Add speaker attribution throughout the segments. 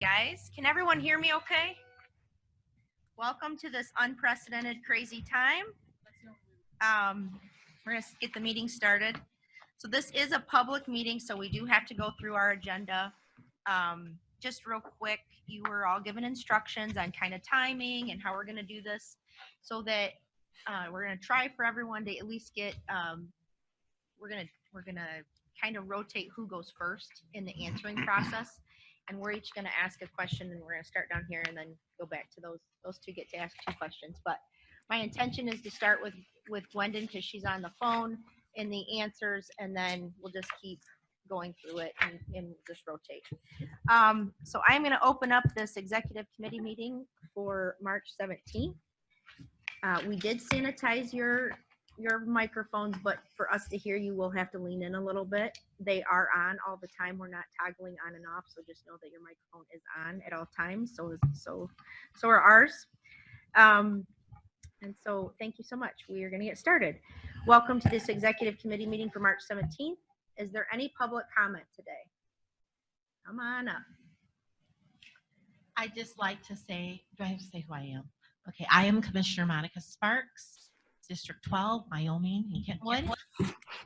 Speaker 1: Guys, can everyone hear me okay? Welcome to this unprecedented crazy time. We're going to get the meeting started. So this is a public meeting, so we do have to go through our agenda. Just real quick, you were all given instructions on kind of timing and how we're going to do this, so that we're going to try for everyone to at least get, we're going to kind of rotate who goes first in the answering process. And we're each going to ask a question, and we're going to start down here and then go back to those two get to ask 2 questions. But my intention is to start with Gwendon, because she's on the phone in the answers, and then we'll just keep going through it and just rotate. So I'm going to open up this executive committee meeting for March 17th. We did sanitize your microphones, but for us to hear you, we'll have to lean in a little bit. They are on all the time. We're not toggling on and off, so just know that your microphone is on at all times. So are ours. And so thank you so much. We are going to get started. Welcome to this executive committee meeting for March 17th. Is there any public comment today? Come on up.
Speaker 2: I'd just like to say, do I have to say who I am? Okay, I am Commissioner Monica Sparks, District 12, Wyoming, in Kentwood.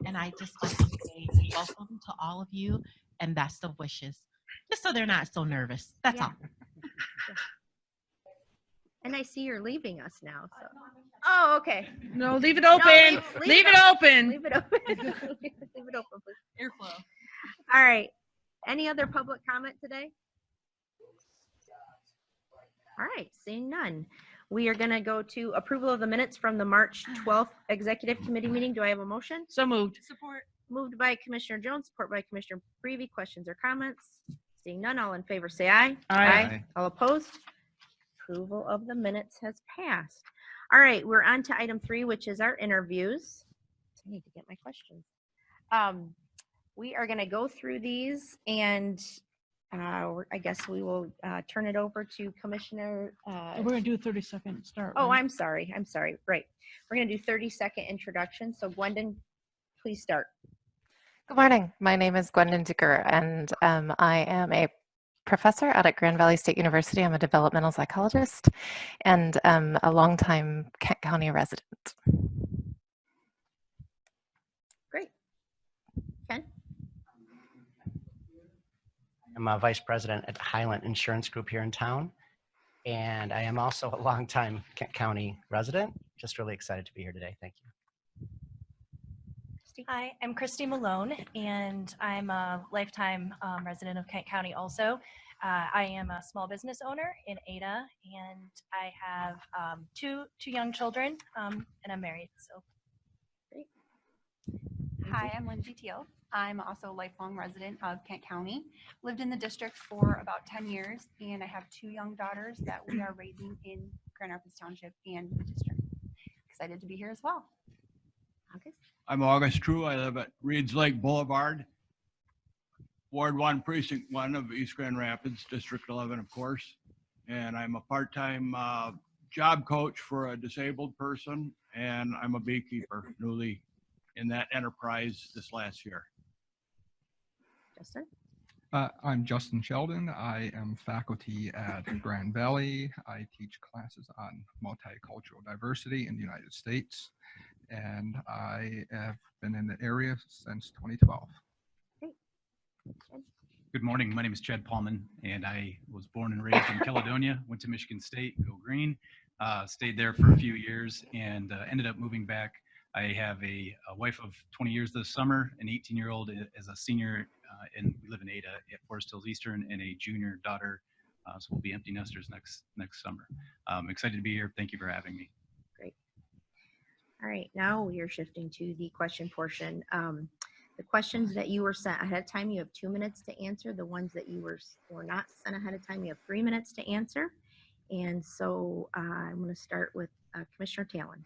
Speaker 2: And I just like to say welcome to all of you and best of wishes. Just so they're not so nervous. That's all.
Speaker 1: And I see you're leaving us now. So. Oh, okay.
Speaker 3: No, leave it open. Leave it open.
Speaker 1: Leave it open. Leave it open, please.
Speaker 2: Airflow.
Speaker 1: All right. Any other public comment today? All right. Seeing none. We are going to go to approval of the minutes from the March 12th executive committee meeting. Do I have a motion?
Speaker 3: So moved.
Speaker 2: Support.
Speaker 1: Moved by Commissioner Jones, support by Commissioner Breivy. Questions or comments? Seeing none, all in favor say aye.
Speaker 3: Aye.
Speaker 1: All opposed? Approval of the minutes has passed. All right, we're on to item 3, which is our interviews. I need to get my questions. We are going to go through these, and I guess we will turn it over to Commissioner.
Speaker 3: We're going to do a 30-second start.
Speaker 1: Oh,
Speaker 3: right?
Speaker 1: I'm sorry. Right. We're going to do 30-second introduction. So Gwendon, please start.
Speaker 4: Good morning. My name is Gwendon Dicker, and I am a professor out at Grand Valley State University. I'm a developmental psychologist and a longtime Kent County resident.
Speaker 1: Great. Ken?
Speaker 5: I'm a vice president at Highland Insurance Group here in town, and I am also a longtime Kent County resident. Just really excited to be here today. Thank you.
Speaker 6: Hi, I'm Christy Malone, and I'm a lifetime resident of Kent County also. I am a small business owner in Ada, and I have two young children, and I'm married. So,
Speaker 1: Great.
Speaker 7: Hi, I'm Lindsay Teal. I'm also a lifelong resident of Kent County. Lived in the district for about 10 years, and I have 2 young daughters that we are raising in Grand Rapids Township and the district. Excited to be here as well.
Speaker 1: August?
Speaker 8: I'm August True. I live at Reeds Lake Boulevard, Ward 1, Precinct 1 of East Grand Rapids, District 11, of course. And I'm a part-time job coach for a disabled person, and I'm a beekeeper, newly in that enterprise this last year.
Speaker 1: Justin?
Speaker 9: I'm Justin Sheldon. I am faculty at Grand Valley. I teach classes on multicultural diversity in the United States, and I have been in the area since 2012.
Speaker 10: Good morning. My name is Chad Paulman, and I was born and raised in Caledonia, went to Michigan State, go green, stayed there for a few years, and ended up moving back. I have a wife of 20 years this summer, an 18-year-old as a senior, and we live in Ada at Forest Hills Eastern, and a junior daughter, so we'll be empty nesters next summer. I'm excited to be here. Thank you for having me.
Speaker 1: Great. All right, now we are shifting to the question portion. The questions that you were sent ahead of time, you have 2 minutes to answer. The ones that you were not sent ahead of time, you have 3 minutes to answer. And so I'm going to start with Commissioner Talon.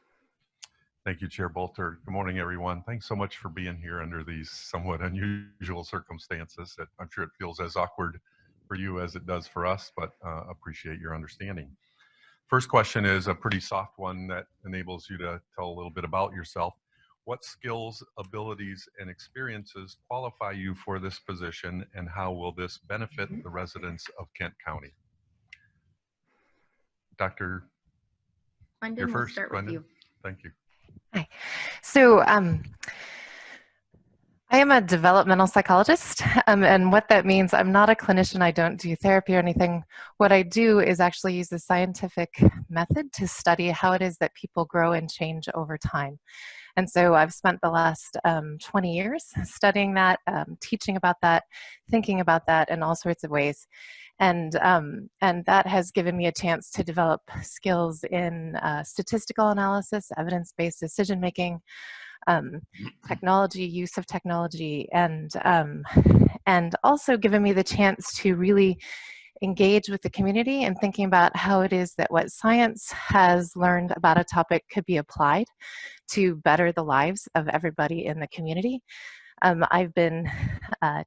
Speaker 11: Thank you, Chair Bolter. Good morning, everyone. Thanks so much for being here under these somewhat unusual circumstances. I'm sure it feels as awkward for you as it does for us, but appreciate your understanding. First question is a pretty soft one that enables you to tell a little bit about yourself. What skills, abilities, and experiences qualify you for this position, and how will this benefit the residents of Kent County? Dr.
Speaker 1: Glendon,
Speaker 11: You're
Speaker 1: we'll
Speaker 11: first,
Speaker 1: start with
Speaker 11: Glendon.
Speaker 1: you.
Speaker 11: Thank you.
Speaker 4: Hi. So I am a developmental psychologist, and what that means, I'm not a clinician. I don't do therapy or anything. What I do is actually use the scientific method to study how it is that people grow and change over time. And so I've spent the last 20 years studying that, teaching about that, thinking about that in all sorts of ways. And that has given me a chance to develop skills in statistical analysis, evidence-based decision-making, technology, use of technology, and also given me the chance to really engage with the community and thinking about how it is that what science has learned about a topic could be applied to better the lives of everybody in the community. I've been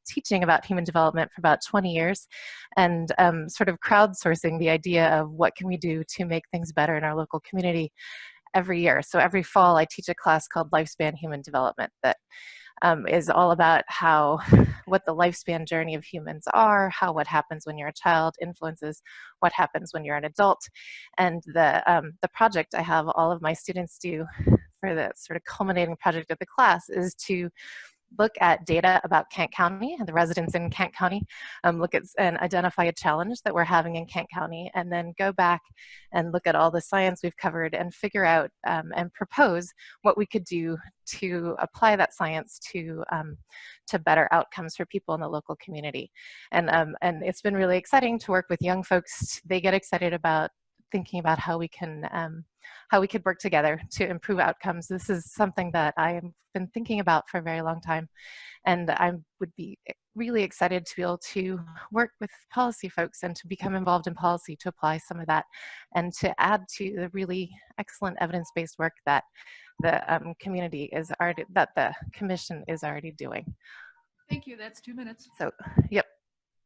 Speaker 4: teaching about human development for about 20 years and sort of crowdsourcing the idea of what can we do to make things better in our local community every year. So every fall I teach a class called Lifespan Human Development that is all about what the lifespan journey of humans are, how what happens when you're a child influences what happens when you're an adult. And the project I have all of my students do for the sort of culminating project of the class is to look at data about Kent County and the residents in Kent County, look at and identify a challenge that we're having in Kent County, and then go back and look at all the science we've covered and figure out and propose what we could do to apply that science to better outcomes for people in the local community. And it's been really exciting to work with young folks. They get excited about thinking about how we could work together to improve outcomes. This is something that I have been thinking about for a very long time, and I would be really excited to be able to work with policy folks and to become involved in policy to apply some of that and to add to the really excellent evidence-based work that the community is already, that the commission is already doing.
Speaker 12: Thank you. That's 2 minutes.
Speaker 4: So, yep.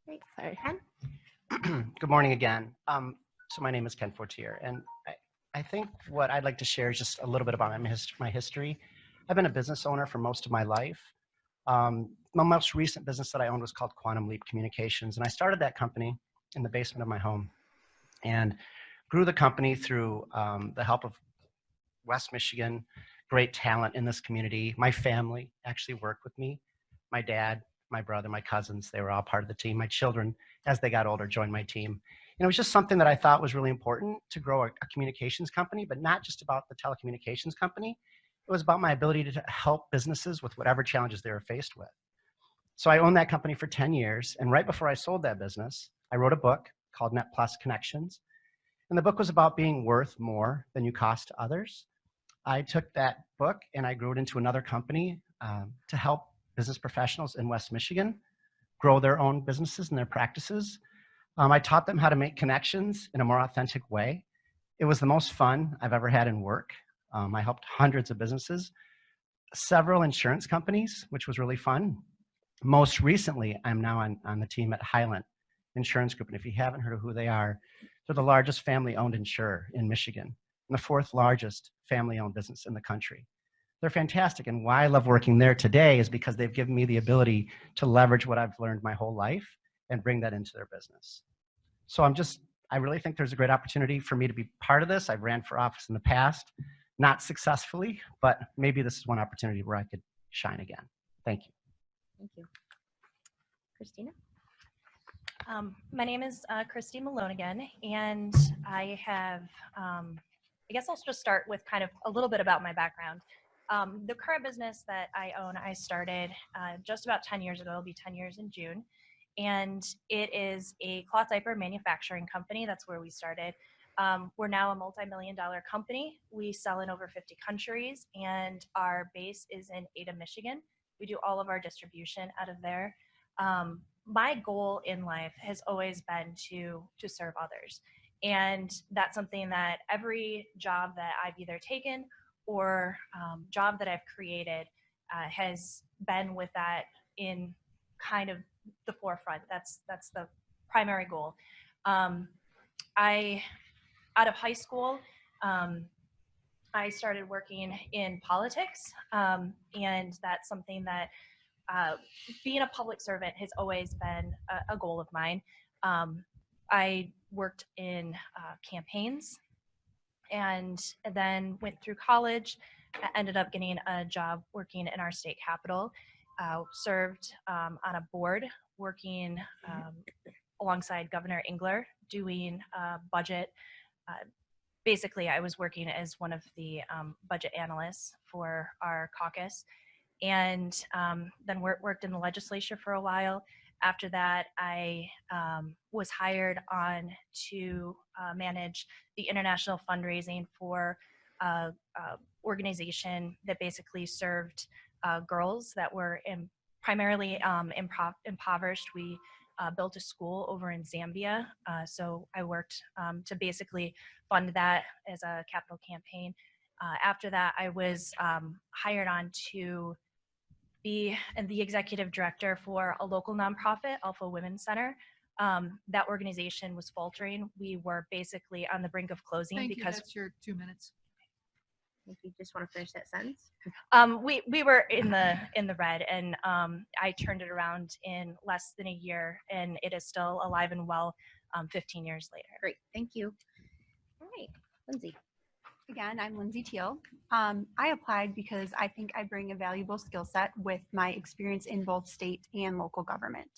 Speaker 1: Great.
Speaker 4: Sorry.
Speaker 5: Good morning again. So my name is Ken Fortier, and I think what I'd like to share is just a little bit about my history. I've been a business owner for most of my life. My most recent business that I owned was called Quantum Leap Communications, and I started that company in the basement of my home and grew the company through the help of West Michigan, great talent in this community. My family actually worked with me. My dad, my brother, my cousins, they were all part of the team. My children, as they got older, joined my team. And it was just something that I thought was really important to grow a communications company, but not just about the telecommunications company. It was about my ability to help businesses with whatever challenges they were faced with. So I owned that company for 10 years. And right before I sold that business, I wrote a book called Net Plus Connections. And the book was about being worth more than you cost to others. I took that book and I grew it into another company to help business professionals in West Michigan grow their own businesses and their practices. I taught them how to make connections in a more authentic way. It was the most fun I've ever had in work. I helped hundreds of businesses, several insurance companies, which was really fun. Most recently, I'm now on the team at Highland Insurance Group. And if you haven't heard of who they are, they're the largest family-owned insurer in Michigan and the 4th largest family-owned business in the country. They're fantastic. And why I love working there today is because they've given me the ability to leverage what I've learned my whole life and bring that into their business. So I really think there's a great opportunity for me to be part of this. I've ran for office in the past, not successfully, but maybe this is one opportunity where I could shine again. Thank you.
Speaker 1: Thank you. Christina?
Speaker 6: My name is Christy Malone again, and I have, I guess I'll just start with kind of a little bit about my background. The current business that I own, I started just about 10 years ago. It'll be 10 years in June. And it is a cloth diaper manufacturing company. That's where we started. We're now a multi-million-dollar company. We sell in over 50 countries, and our base is in Ada, Michigan. We do all of our distribution out of there. My goal in life has always been to serve others. And that's something that every job that I've either taken or job that I've created has been with that in kind of the forefront. That's the primary goal. Out of high school, I started working in politics, and that's something that being a public servant has always been a goal of mine. I worked in campaigns and then went through college, ended up getting a job working in our state capitol, served on a board working alongside Governor Engler doing budget. Basically, I was working as one of the budget analysts for our caucus, and then worked in the legislature for a while. After that, I was hired on to manage the international fundraising for an organization that basically served girls that were primarily impoverished. We built a school over in Zambia, so I worked to basically fund that as a capital campaign. After that, I was hired on to be the executive director for a local nonprofit, Alpha Women's Center. That organization was faltering. We were basically on the brink of closing
Speaker 12: Thank you.
Speaker 6: because
Speaker 12: That's your 2 minutes.
Speaker 1: If you just want to finish that sentence.
Speaker 6: we were in the red, and I turned it around in less than a year, and it is still alive and well 15 years later.
Speaker 1: Great, thank you. All right, Lindsay.
Speaker 7: Again, I'm Lindsay Teal. I applied because I think I bring a valuable skill set with my experience in both state and local government.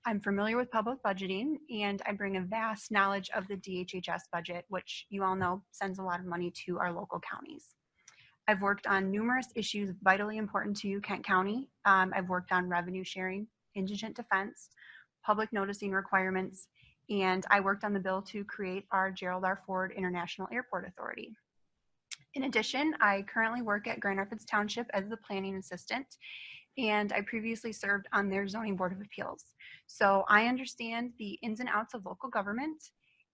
Speaker 7: I'm familiar with public budgeting, and I bring a vast knowledge of the DHHS budget, which you all know sends a lot of money to our local counties. I've worked on numerous issues vitally important to Kent County. I've worked on revenue sharing, indigent defense, public noticing requirements, and I worked on the bill to create our Gerald R. Ford International Airport Authority. In addition, I currently work at Grand Rapids Township as the planning assistant, and I previously served on their zoning board of appeals. So I understand the ins and outs of local government,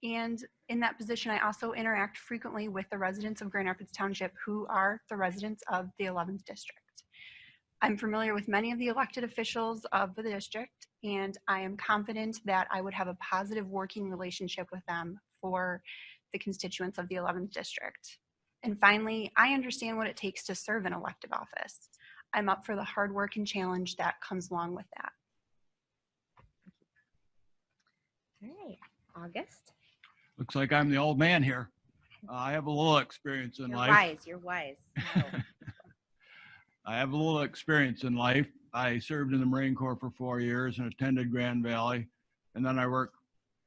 Speaker 7: and in that position, I also interact frequently with the residents of Grand Rapids Township, who are the residents of the 11th district. I'm familiar with many of the elected officials of the district, and I am confident that I would have a positive working relationship with them for the constituents of the 11th district. And finally, I understand what it takes to serve an elective office. I'm up for the hard work and challenge that comes along with that.
Speaker 1: All right, August.
Speaker 8: Looks like I'm the old man here. I have a little experience in
Speaker 1: You're
Speaker 8: life.
Speaker 1: wise, you're wise. No.
Speaker 8: I have a little experience in life. I served in the Marine Corps for 4 years and attended Grand Valley. And then I worked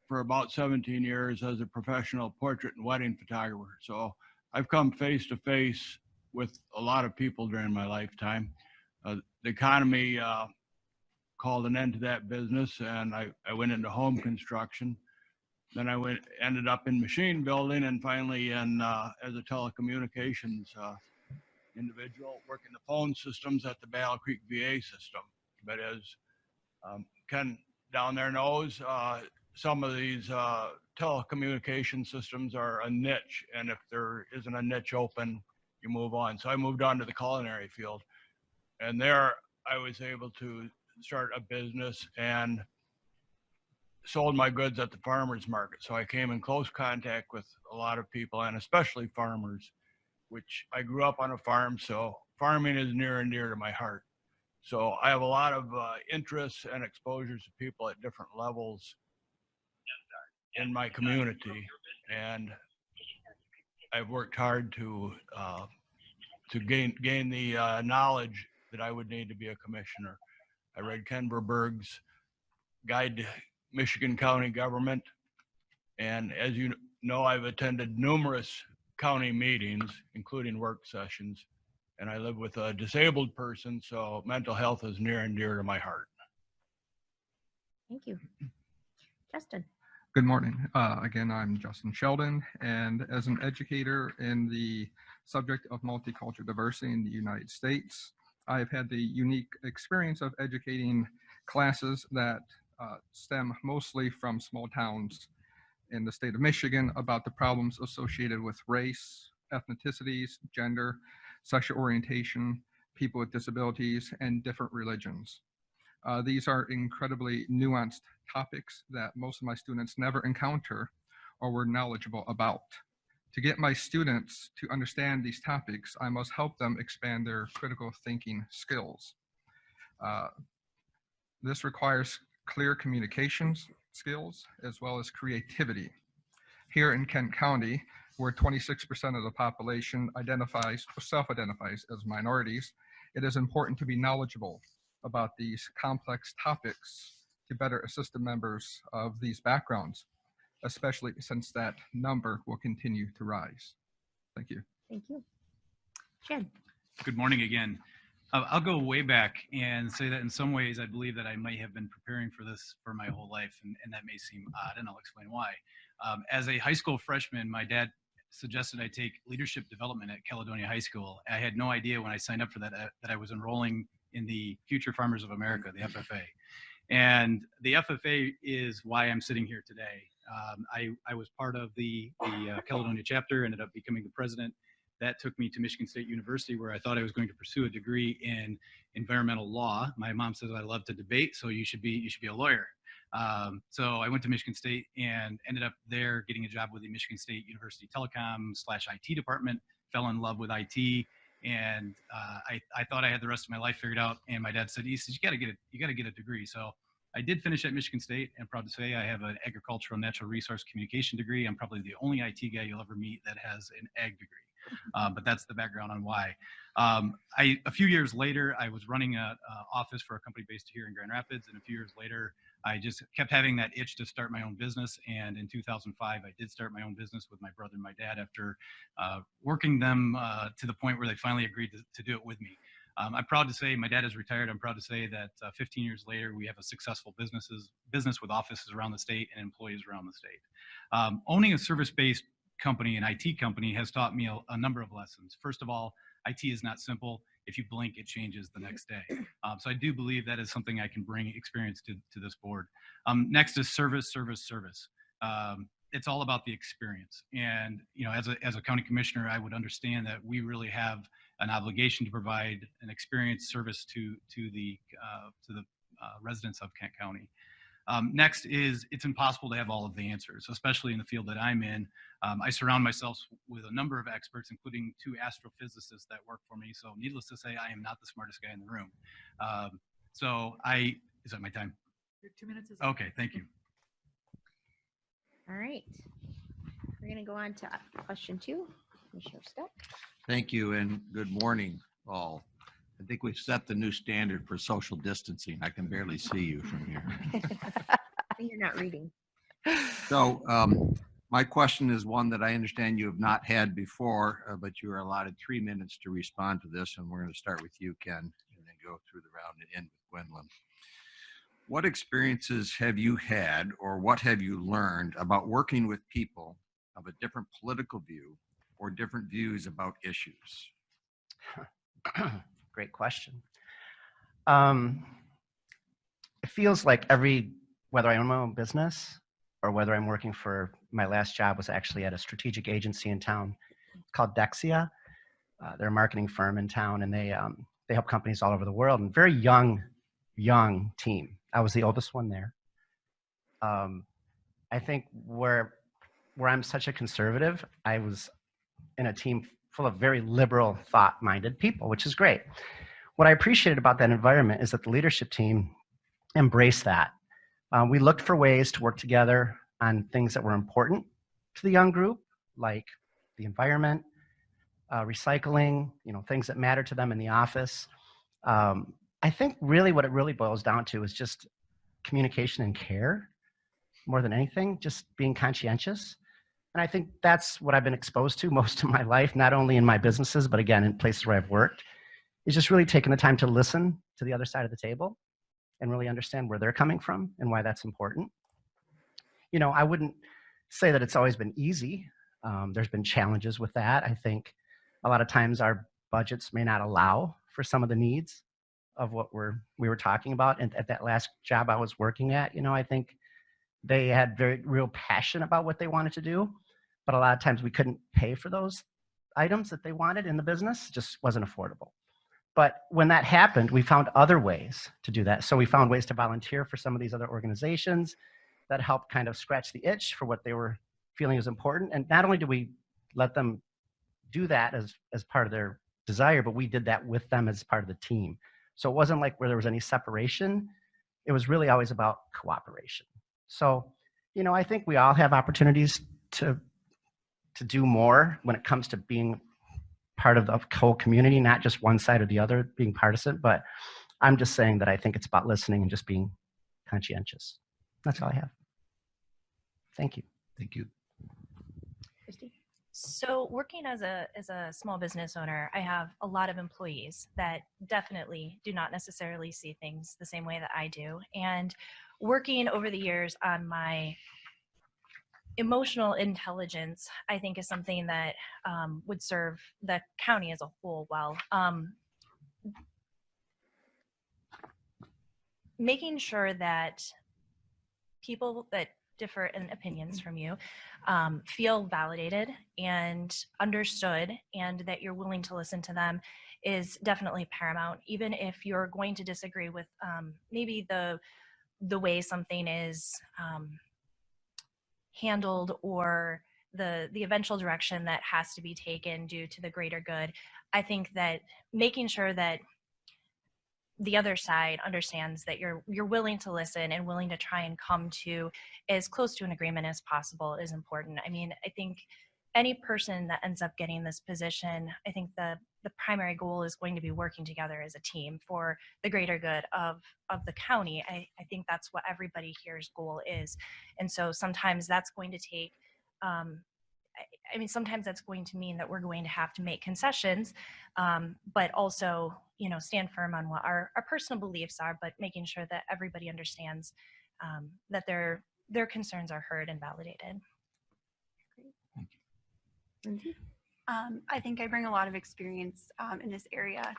Speaker 8: for about 17 years as a professional portrait and wedding photographer. So I've come face to face with a lot of people during my lifetime. The economy called an end to that business, and I went into home construction. Then I ended up in machine building, and finally in as a telecommunications individual, working the phone systems at the Battle Creek VA system. But as Ken down there knows, some of these telecommunication systems are a niche, and if there isn't a niche open, you move on. So I moved on to the culinary field, and there I was able to start a business and sold my goods at the farmers market. So I came in close contact with a lot of people, and especially farmers, which I grew up on a farm, so farming is near and dear to my heart. So I have a lot of interests and exposures to people at different levels in my community, and I've worked hard to gain the knowledge that I would need to be a commissioner. I read Ken Verberg's Guide to Michigan County Government, and as you know, I've attended numerous county meetings, including work sessions, and I live with a disabled person, so mental health is near and dear to my heart.
Speaker 1: Thank you. Justin.
Speaker 9: Good morning. Again, I'm Justin Sheldon, and as an educator in the subject of multicultural diversity in the United States, I've had the unique experience of educating classes that stem mostly from small towns in the state of Michigan about the problems associated with race, ethnicities, gender, sexual orientation, people with disabilities, and different religions. These are incredibly nuanced topics that most of my students never encounter or were knowledgeable about. To get my students to understand these topics, I must help them expand their critical thinking skills. This requires clear communications skills as well as creativity. Here in Kent County, where 26% of the population self-identifies as minorities, it is important to be knowledgeable about these complex topics to better assist the members of these backgrounds, especially since that number will continue to rise. Thank you.
Speaker 1: Thank you. Jen.
Speaker 10: Good morning again. I'll go way back and say that in some ways I believe that I might have been preparing for this for my whole life, and that may seem odd, and I'll explain why. As a high school freshman, my dad suggested I take leadership development at Caledonia High School. I had no idea when I signed up for that that I was enrolling in the Future Farmers of America, the FFA. And the FFA is why I'm sitting here today. I was part of the Caledonia chapter, ended up becoming the president. That took me to Michigan State University, where I thought I was going to pursue a degree in environmental law. My mom says I love to debate, so you should be a lawyer. So I went to Michigan State and ended up there getting a job with the Michigan State University Telecom/IT department. Fell in love with IT, and I thought I had the rest of my life figured out. And my dad said, "He says you got to get a degree." So I did finish at Michigan State, and proud to say I have an agricultural and natural resource communication degree. I'm probably the only IT guy you'll ever meet that has an ag degree. But that's the background on why. A few years later, I was running an office for a company based here in Grand Rapids, and a few years later, I just kept having that itch to start my own business. And in 2005, I did start my own business with my brother and my dad after working them to the point where they finally agreed to do it with me. I'm proud to say my dad is retired. I'm proud to say that 15 years later, we have a successful business with offices around the state and employees around the state. Owning a service-based company, an IT company, has taught me a number of lessons. First of all, IT is not simple. If you blink, it changes the next day. So I do believe that is something I can bring experience to this board. Next is service. It's all about the experience. And as a county commissioner, I would understand that we really have an obligation to provide an experienced service to the residents of Kent County. Next is it's impossible to have all of the answers, especially in the field that I'm in. I surround myself with a number of experts, including 2 astrophysicists that work for me. So needless to say, I am not the smartest guy in the room. Is that my time?
Speaker 12: Your 2 minutes is up.
Speaker 10: Okay, thank you.
Speaker 1: All right. We're going to go on to question 2. Commissioner Steck.
Speaker 13: Thank you and good morning, all. I think we've set the new standard for social distancing. I can barely see you from here.
Speaker 1: I think you're not reading.
Speaker 13: So my question is one that I understand you have not had before, but you are allotted 3 minutes to respond to this. And we're going to start with you, Ken, and then go through the round and end with Gwendolyn. What experiences have you had, or what have you learned about working with people of a different political view or different views about issues?
Speaker 5: Great question. It feels like whether I own my own business or whether I'm working for, my last job was actually at a strategic agency in town called Dexia. They're a marketing firm in town, and they help companies all over the world, and very young team. I was the oldest one there. I think where I'm such a conservative, I was in a team full of very liberal, thought-minded people, which is great. What I appreciated about that environment is that the leadership team embraced that. We looked for ways to work together on things that were important to the young group, like the environment, recycling, things that matter to them in the office. I think really what it really boils down to is just communication and care more than anything, just being conscientious. And I think that's what I've been exposed to most of my life, not only in my businesses, but again, in places where I've worked, is just really taking the time to listen to the other side of the table and really understand where they're coming from and why that's important. I wouldn't say that it's always been easy. There's been challenges with that. I think a lot of times our budgets may not allow for some of the needs of what we were talking about. And at that last job I was working at, I think they had very real passion about what they wanted to do, but a lot of times we couldn't pay for those items that they wanted in the business. It just wasn't affordable. But when that happened, we found other ways to do that. So we found ways to volunteer for some of these other organizations that helped kind of scratch the itch for what they were feeling was important. And not only did we let them do that as part of their desire, but we did that with them as part of the team. So it wasn't like where there was any separation. It was really always about cooperation. So, you know, I think we all have opportunities to do more when it comes to being part of the whole community, not just one side or the other being partisan, but I'm just saying that I think it's about listening and just being conscientious. That's all I have. Thank you.
Speaker 13: Thank you.
Speaker 6: So working as a small business owner, I have a lot of employees that definitely do not necessarily see things the same way that I do. And working over the years on my emotional intelligence, I think, is something that would serve the county as a whole well. Making sure that people that differ in opinions from you feel validated and understood, and that you're willing to listen to them is definitely paramount. Even if you're going to disagree with maybe the way something is handled, or the eventual direction that has to be taken due to the greater good, I think that making sure that the other side understands that you're willing to listen and willing to try and come to as close to an agreement as possible is important. I mean, I think any person that ends up getting this position, I think the primary goal is going to be working together as a team for the greater good of the county. I think that's what everybody here's goal is. And so sometimes that's going to take, I mean, sometimes that's going to mean that we're going to have to make concessions, but also, you know, stand firm on what our personal beliefs are, but making sure that everybody understands that their concerns are heard and validated.
Speaker 7: I think I bring a lot of experience in this area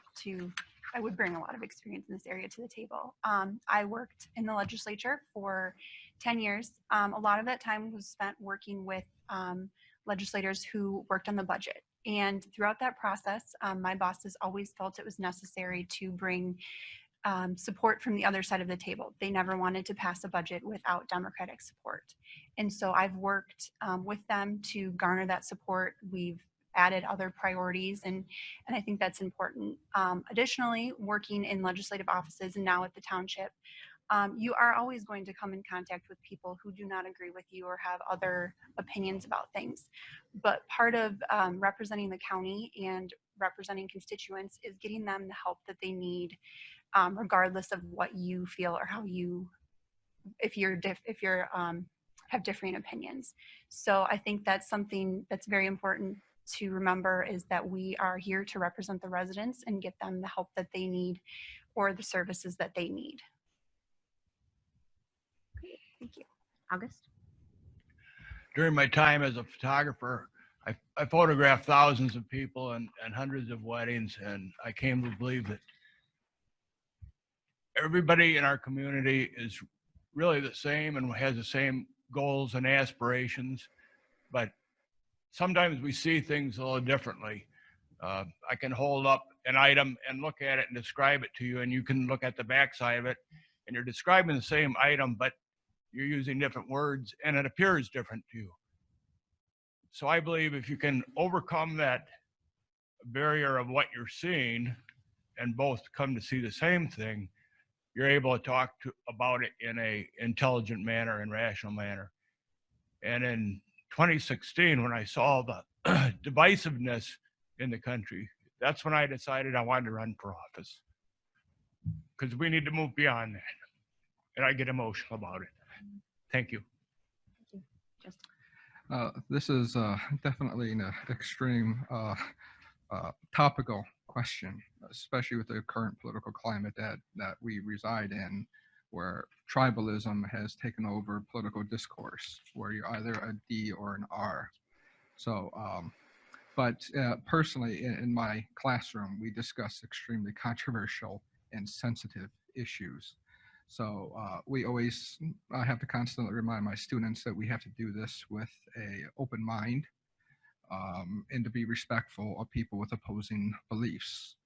Speaker 7: I would bring a lot of experience in this area to the table. I worked in the legislature for 10 years. A lot of that time was spent working with legislators who worked on the budget. And throughout that process, my bosses always felt it was necessary to bring support from the other side of the table. They never wanted to pass a budget without Democratic support. And so I've worked with them to garner that support. We've added other priorities, and I think that's important. Additionally, working in legislative offices and now at the township, you are always going to come in contact with people who do not agree with you or have other opinions about things. But part of representing the county and representing constituents is getting them the help that they need, regardless of what you feel or how you, if you're have differing opinions. So I think that's something that's very important to remember, is that we are here to represent the residents and get them the help that they need or the services that they need. Great, thank you.
Speaker 1: August?
Speaker 8: During my time as a photographer, I photographed thousands of people and hundreds of weddings, and I came to believe that everybody in our community is really the same and has the same goals and aspirations, but sometimes we see things a little differently. I can hold up an item and look at it and describe it to you, and you can look at the backside of it and you're describing the same item, but you're using different words and it appears different to you. So I believe if you can overcome that barrier of what you're seeing and both come to see the same thing, you're able to talk about it in a intelligent manner and rational manner. And in 2016, when I saw the divisiveness in the country, that's when I decided I wanted to run for office, because we need to move beyond that. And I get emotional about it. Thank you.
Speaker 9: This is definitely an extreme topical question, especially with the current political climate that we reside in, where tribalism has taken over political discourse, where you're either a D or an R. So, but personally, in my classroom, we discuss extremely controversial and sensitive issues. So we always, I have to constantly remind my students that we have to do this with an open mind, and to be respectful of people with opposing beliefs.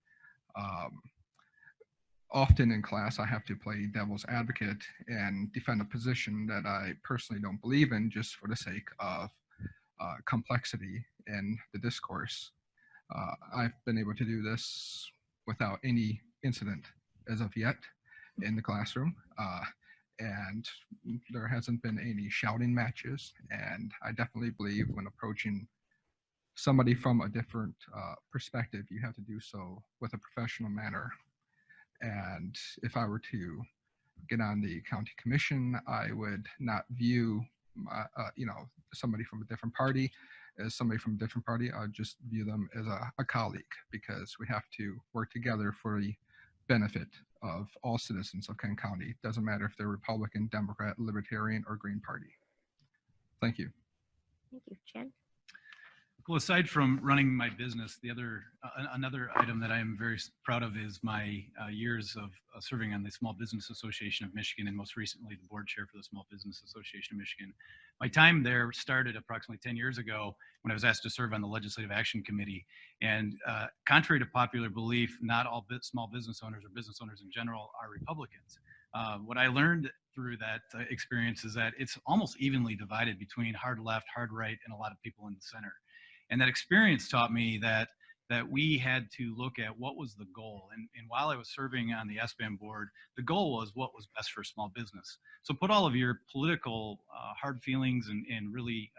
Speaker 9: Often in class, I have to play devil's advocate and defend a position that I personally don't believe in, just for the sake of complexity in the discourse. I've been able to do this without any incident as of yet in the classroom. And there hasn't been any shouting matches. And I definitely believe when approaching somebody from a different perspective, you have to do so with a professional manner. And if I were to get on the county commission, I would not view, somebody from a different party as somebody from a different party. I would just view them as a colleague, because we have to work together for the benefit of all citizens of Kent County. It doesn't matter if they're Republican, Democrat, Libertarian, or Green Party. Thank you.
Speaker 1: Thank you, Chan.
Speaker 10: Well, aside from running my business, another item that I am very proud of is my years of serving on the Small Business Association of Michigan, and most recently the board chair for the Small Business Association of Michigan. My time there started approximately 10 years ago when I was asked to serve on the Legislative Action Committee. And contrary to popular belief, not all small business owners or business owners in general are Republicans. What I learned through that experience is that it's almost evenly divided between hard left, hard right, and a lot of people in the center. And that experience taught me that we had to look at what was the goal. And while I was serving on the SBAM board, the goal was what was best for small business. So put all of your political hard feelings and really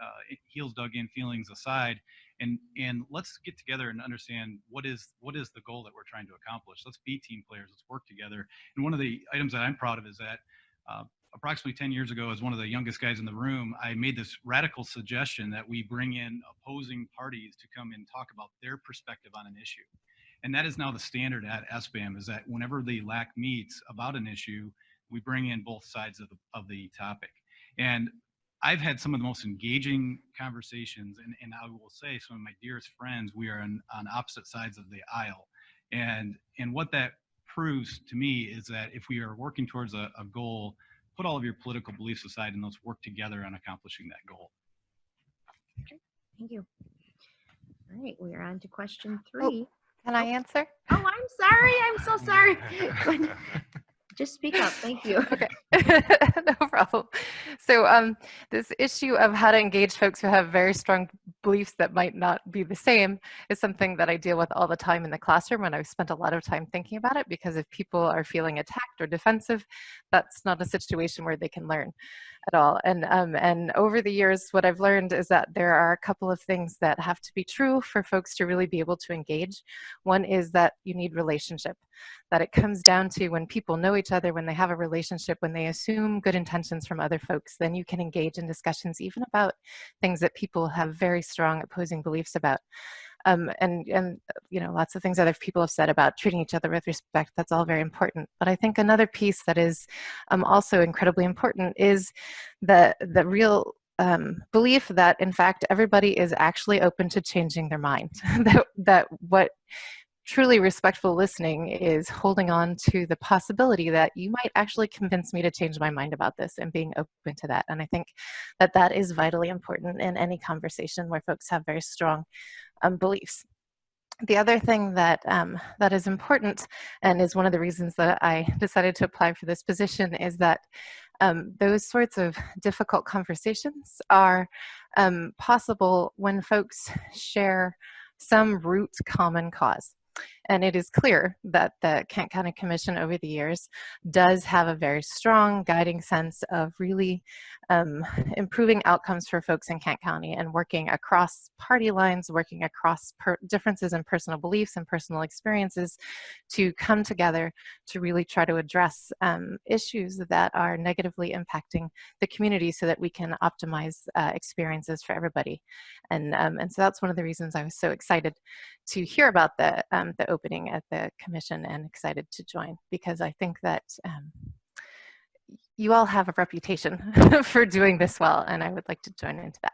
Speaker 10: heels dug in feelings aside, and let's get together and understand what is the goal that we're trying to accomplish. Let's be team players. Let's work together. And one of the items that I'm proud of is that approximately 10 years ago, as one of the youngest guys in the room, I made this radical suggestion that we bring in opposing parties to come and talk about their perspective on an issue. And that is now the standard at SBAM, is that whenever the LAC meets about an issue, we bring in both sides of the topic. And I've had some of the most engaging conversations, and I will say some of my dearest friends, we are on opposite sides of the aisle. And what that proves to me is that if we are working towards a goal, put all of your political beliefs aside and let's work together on accomplishing that goal.
Speaker 1: Okay, thank you. All right, we are on to question 3.
Speaker 4: Can I answer?
Speaker 1: Oh, I'm sorry. I'm so sorry. Just speak up. Thank you.
Speaker 4: Okay, no problem. So this issue of how to engage folks who have very strong beliefs that might not be the same is something that I deal with all the time in the classroom, and I've spent a lot of time thinking about it, because if people are feeling attacked or defensive, that's not a situation where they can learn at all. And over the years, what I've learned is that there are a couple of things that have to be true for folks to really be able to engage. One is that you need relationship, that it comes down to when people know each other, when they have a relationship, when they assume good intentions from other folks, then you can engage in discussions even about things that people have very strong opposing beliefs about. And you know, lots of things other people have said about treating each other with respect. That's all very important. But I think another piece that is also incredibly important is the real belief that, in fact, everybody is actually open to changing their mind. that what truly respectful listening is holding on to the possibility that you might actually convince me to change my mind about this, and being open to that. And I think that that is vitally important in any conversation where folks have very strong beliefs. The other thing that that is important, and is one of the reasons that I decided to apply for this position, is that those sorts of difficult conversations are possible when folks share some root common cause. And it is clear that the Kent County Commission over the years does have a very strong guiding sense of really improving outcomes for folks in Kent County, and working across party lines, working across differences in personal beliefs and personal experiences to come together to really try to address issues that are negatively impacting the community, so that we can optimize experiences for everybody. And so that's one of the reasons I was so excited to hear about the opening at the commission, and excited to join, because I think that you all have a reputation for doing this well, and I would like to join into that.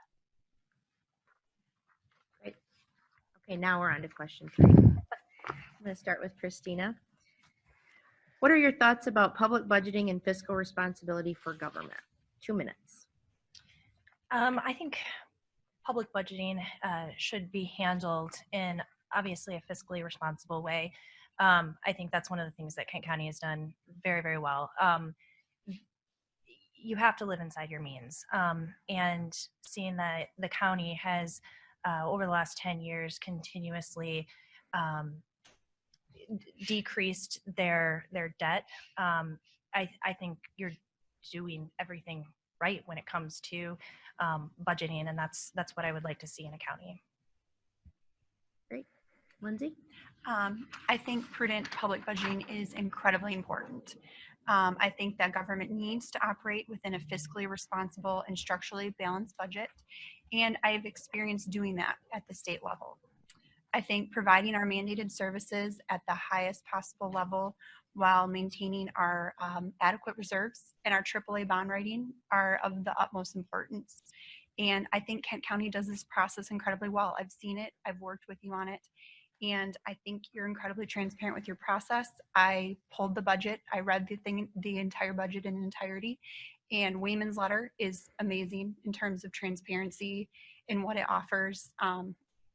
Speaker 1: Great. Okay, now we're on to question 3. I'm going to start with Christina. What are your thoughts about public budgeting and fiscal responsibility for government? 2 minutes.
Speaker 6: I think public budgeting should be handled in obviously a fiscally responsible way. I think that's one of the things that Kent County has done very, very well. you have to live inside your means. And seeing that the county has, over the last 10 years, continuously decreased their debt, I think you're doing everything right when it comes to budgeting, and that's what I would like to see in a county.
Speaker 1: Great. Lindsay?
Speaker 7: I think prudent public budgeting is incredibly important. I think that government needs to operate within a fiscally responsible and structurally balanced budget, and I've experienced doing that at the state level. I think providing our mandated services at the highest possible level while maintaining our adequate reserves and our AAA bond rating are of the utmost importance. And I think Kent County does this process incredibly well. I've seen it, I've worked with you on it, and I think you're incredibly transparent with your process. I pulled the budget, I read the entire budget in entirety, and Wayman's letter is amazing in terms of transparency and what it offers.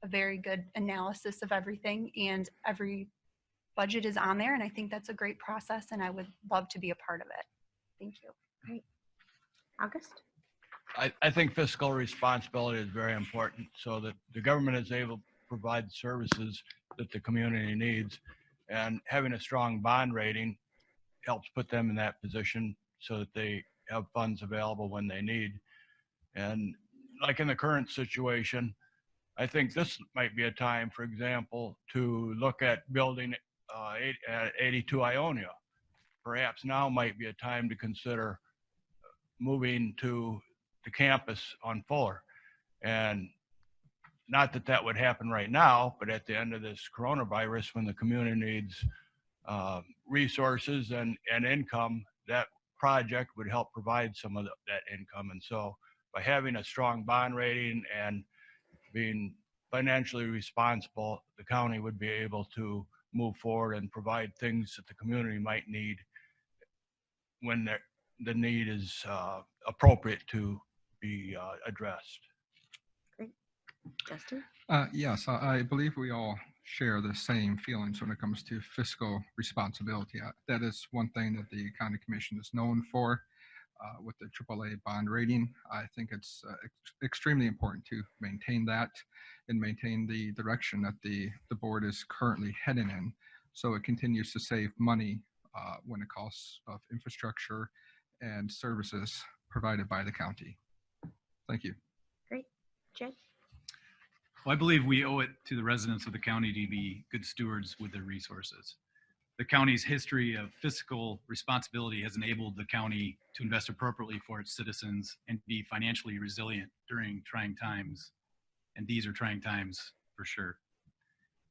Speaker 7: A very good analysis of everything, and every budget is on there, and I think that's a great process, and I would love to be a part of it. Thank you.
Speaker 1: Great. August?
Speaker 8: I think fiscal responsibility is very important so that the government is able to provide services that the community needs, and having a strong bond rating helps put them in that position so that they have funds available when they need. And like in the current situation, I think this might be a time, for example, to look at building at 82 Ionia. Perhaps now might be a time to consider moving to the campus on Fuller. And not that that would happen right now, but at the end of this coronavirus, when the community needs resources and income, that project would help provide some of that income. And so by having a strong bond rating and being financially responsible, the county would be able to move forward and provide things that the community might need when the need is appropriate to be addressed.
Speaker 1: Great. Justin?
Speaker 9: Yes, I believe we all share the same feelings when it comes to fiscal responsibility. That is one thing that the County Commission is known for. With the AAA bond rating, I think it's extremely important to maintain that and maintain the direction that the board is currently heading in, so it continues to save money when it costs of infrastructure and services provided by the county. Thank you.
Speaker 1: Great. Jay?
Speaker 10: Well, I believe we owe it to the residents of the county to be good stewards with their resources. The county's history of fiscal responsibility has enabled the county to invest appropriately for its citizens and be financially resilient during trying times. And these are trying times for sure.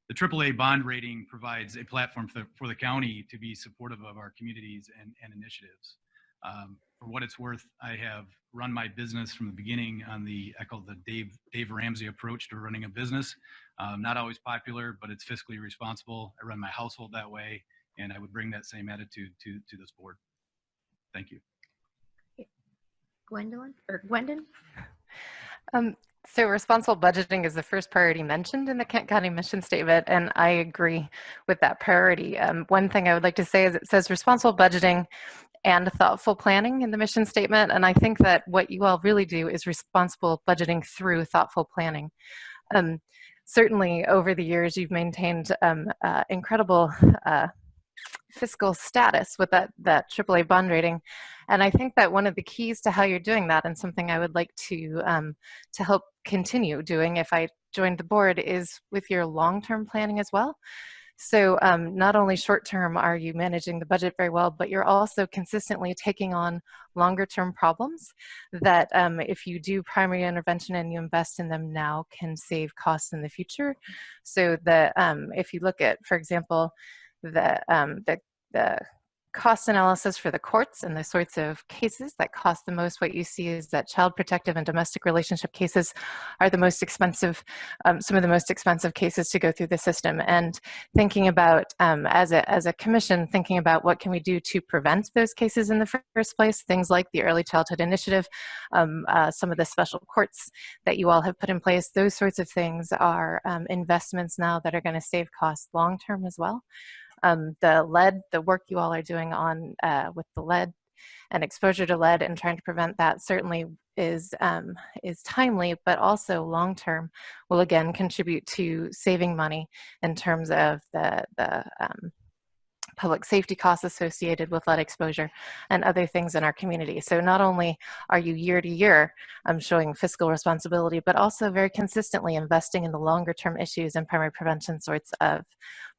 Speaker 10: The AAA bond rating provides a platform for the county to be supportive of our communities and initiatives. For what it's worth, I have run my business from the beginning on I call the Dave Ramsey approach to running a business. Not always popular, but it's fiscally responsible. I run my household that way, and I would bring that same attitude to this board. Thank you.
Speaker 1: Gwendolyn or Gwendon?
Speaker 4: So responsible budgeting is the first priority mentioned in the Kent County mission statement, and I agree with that priority. One thing I would like to say is it says responsible budgeting and thoughtful planning in the mission statement, and I think that what you all really do is responsible budgeting through thoughtful planning. Certainly over the years you've maintained incredible fiscal status with that AAA bond rating. And I think that one of the keys to how you're doing that, and something I would like to help continue doing if I joined the board, is with your long-term planning as well. So not only short-term are you managing the budget very well, but you're also consistently taking on longer-term problems that if you do primary intervention and you invest in them now can save costs in the future. So that if you look at, for example, the cost analysis for the courts and the sorts of cases that cost the most, what you see is that child protective and domestic relationship cases are the most expensive, some of the most expensive cases to go through the system. And thinking about, as a commission, thinking about what can we do to prevent those cases in the first place, things like the Early Childhood Initiative, some of the special courts that you all have put in place, those sorts of things are investments now that are going to save costs long-term as well. The work you all are doing on with the lead And exposure to lead and trying to prevent that certainly is timely, but also long-term will again contribute to saving money in terms of the public safety costs associated with lead exposure and other things in our community. So not only are you year to year showing fiscal responsibility, but also very consistently investing in the longer term issues and primary prevention sorts of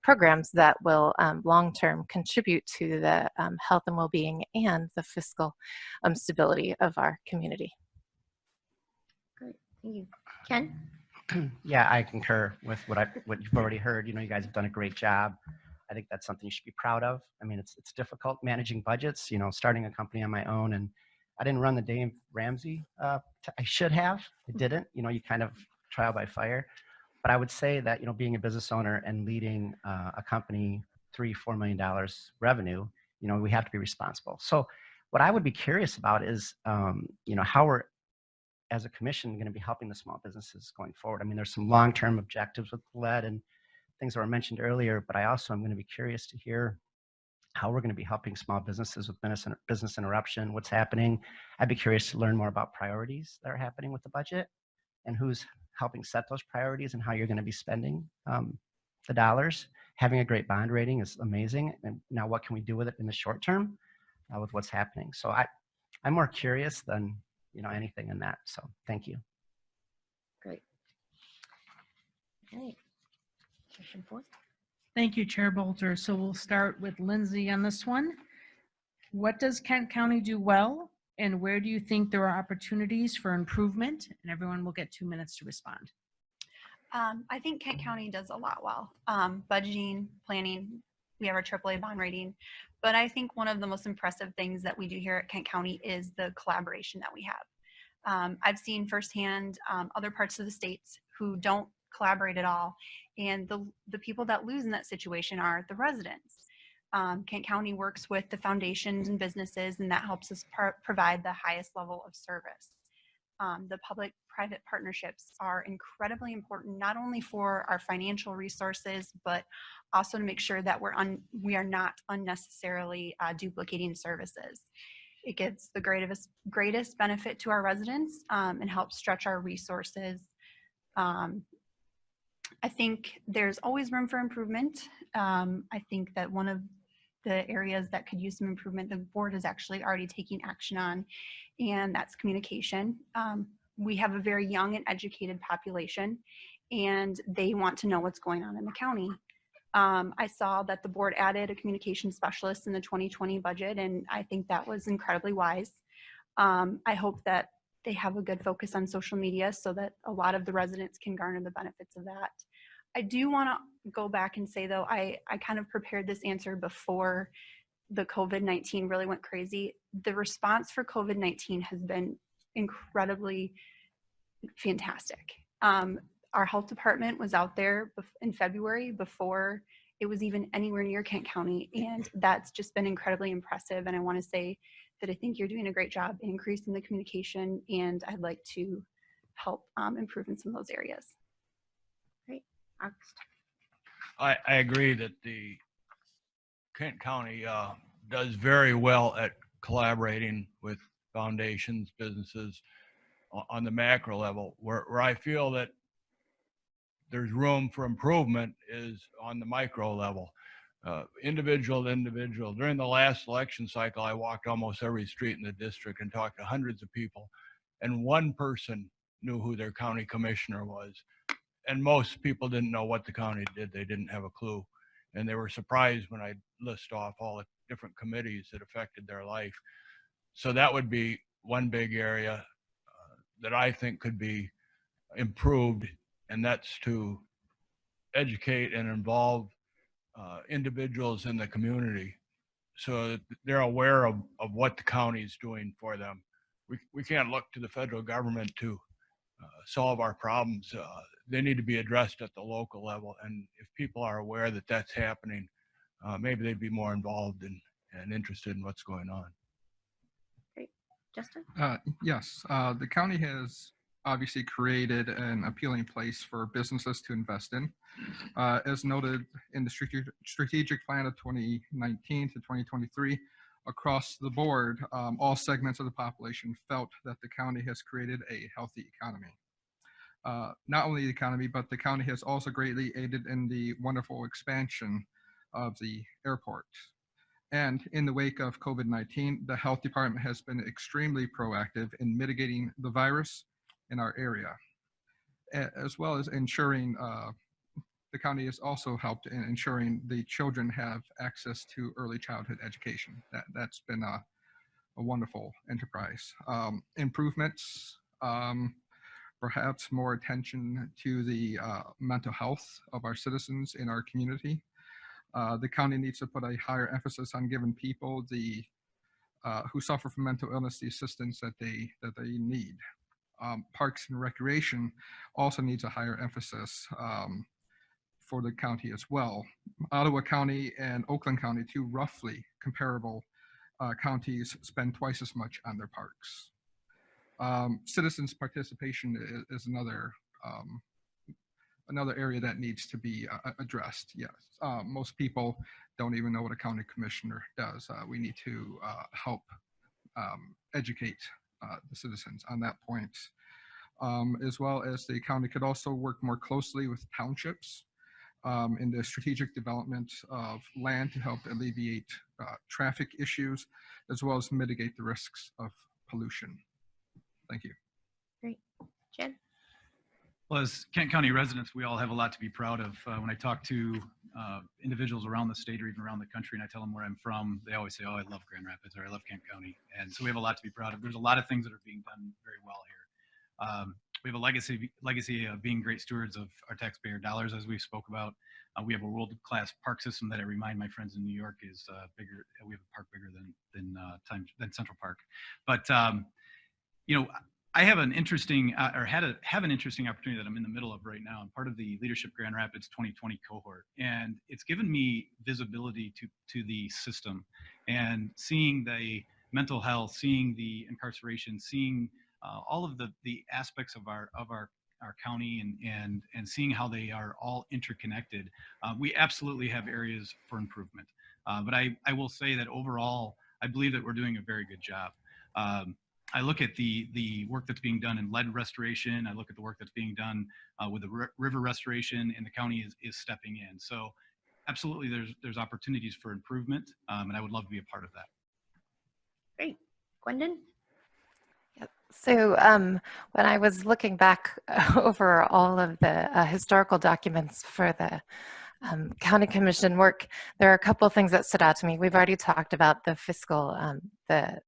Speaker 4: programs that will long-term contribute to the health and well-being and the fiscal stability of our community.
Speaker 1: Great, thank you. Ken?
Speaker 5: Yeah, I concur with what you've already heard. You know, you guys have done a great job. I think that's something you should be proud of. I mean, it's difficult managing budgets, you know, starting a company on my own, and I didn't run the Dave Ramsey. I should have. I didn't. You know, you kind of trial by fire. But I would say that, you know, being a business owner and leading a company, $3-4 million revenue, you know, we have to be responsible. So what I would be curious about is, you know, how we're, as a commission, going to be helping the small businesses going forward. I mean, there's some long-term objectives with lead and things that were mentioned earlier, but I also am going to be curious to hear how we're going to be helping small businesses with business interruption, what's happening. I'd be curious to learn more about priorities that are happening with the budget and who's helping set those priorities and how you're going to be spending the dollars. Having a great bond rating is amazing. And now what can we do with it in the short term with what's happening? So I'm more curious than, you know, anything in that. So thank you.
Speaker 1: Great. Okay. Session 4.
Speaker 3: Thank you, Chair Bolter. So we'll start with Lindsay on this one. What does Kent County do well, and where do you think there are opportunities for improvement? And everyone will get 2 minutes to respond.
Speaker 7: I think Kent County does a lot well. Budgeting, planning, we have our AAA bond rating. But I think one of the most impressive things that we do here at Kent County is the collaboration that we have. I've seen firsthand other parts of the states who don't collaborate at all. And the people that lose in that situation are the residents. Kent County works with the foundations and businesses, and that helps us provide the highest level of service. The public-private partnerships are incredibly important, not only for our financial resources, but also to make sure that we are not unnecessarily duplicating services. It gives the greatest benefit to our residents and helps stretch our resources. I think there's always room for improvement. I think that one of the areas that could use some improvement, the board is actually already taking action on, and that's communication. We have a very young and educated population, and they want to know what's going on in the county. I saw that the board added a communication specialist in the 2020 budget, and I think that was incredibly wise. I hope that they have a good focus on social media so that a lot of the residents can garner the benefits of that. I do want to go back and say, though, I kind of prepared this answer before the COVID-19 really went crazy. The response for COVID-19 has been incredibly fantastic. Our health department was out there in February before it was even anywhere near Kent County, and that's just been incredibly impressive. And I want to say that I think you're doing a great job in increasing the communication, and I'd like to help improve in some of those areas.
Speaker 1: Great. Next.
Speaker 8: I agree that the Kent County does very well at collaborating with foundations, businesses on the macro level. Where I feel that there's room for improvement is on the micro level. Individual to individual. During the last election cycle, I walked almost every street in the district and talked to hundreds of people, and one person knew who their county commissioner was. And most people didn't know what the county did. They didn't have a clue. And they were surprised when I list off all the different committees that affected their life. So that would be one big area that I think could be improved, and that's to educate and involve individuals in the community so that they're aware of what the county is doing for them. We can't look to the federal government to solve our problems. They need to be addressed at the local level, and if people are aware that that's happening, maybe they'd be more involved and interested in what's going on.
Speaker 1: Great. Justin?
Speaker 9: Yes, the county has obviously created an appealing place for businesses to invest in. As noted in the strategic plan of 2019 to 2023, across the board, all segments of the population felt that the county has created a healthy economy. Not only the economy, but the county has also greatly aided in the wonderful expansion of the airport. And in the wake of COVID-19, the health department has been extremely proactive in mitigating the virus in our area, as well as ensuring the county has also helped in ensuring the children have access to early childhood education. That's been a wonderful enterprise. Improvements, perhaps more attention to the mental health of our citizens in our community. The county needs to put a higher emphasis on giving people who suffer from mental illness the assistance that they need. Parks and recreation also needs a higher emphasis for the county as well. Ottawa County and Oakland County, two roughly comparable counties, spend twice as much on their parks. Citizens' participation is another area that needs to be addressed. Yes, most people don't even know what a county commissioner does. We need to help educate the citizens on that point, as well as the county could also work more closely with townships in the strategic development of land to help alleviate traffic issues, as well as mitigate the risks of pollution. Thank you.
Speaker 1: Great. Jen?
Speaker 10: Well, as Kent County residents, we all have a lot to be proud of. When I talk to individuals around the state or even around the country and I tell them where I'm from, they always say, oh, I love Grand Rapids or I love Kent County. And so we have a lot to be proud of. There's a lot of things that are being done very well here. We have a legacy of being great stewards of our taxpayer dollars, as we spoke about. We have a world-class park system that I remind my friends in New York is bigger. We have a park bigger than Central Park. But you know, I have an interesting, have an interesting opportunity that I'm in the middle of right now. I'm part of the Leadership Grand Rapids 2020 cohort, and it's given me visibility to the system and seeing the mental health, seeing the incarceration, seeing all of the aspects of our county and seeing how they are all interconnected. We absolutely have areas for improvement, but I will say that overall, I believe that we're doing a very good job. I look at the work that's being done in lead restoration. I look at the work that's being done with the river restoration, and the county is stepping in. So absolutely there's opportunities for improvement, and I would love to be a part of that.
Speaker 1: Great. Gwendon?
Speaker 4: So when I was looking back over all of the historical documents for the County Commission work, there are a couple of things that stood out to me. We've already talked about the fiscal, the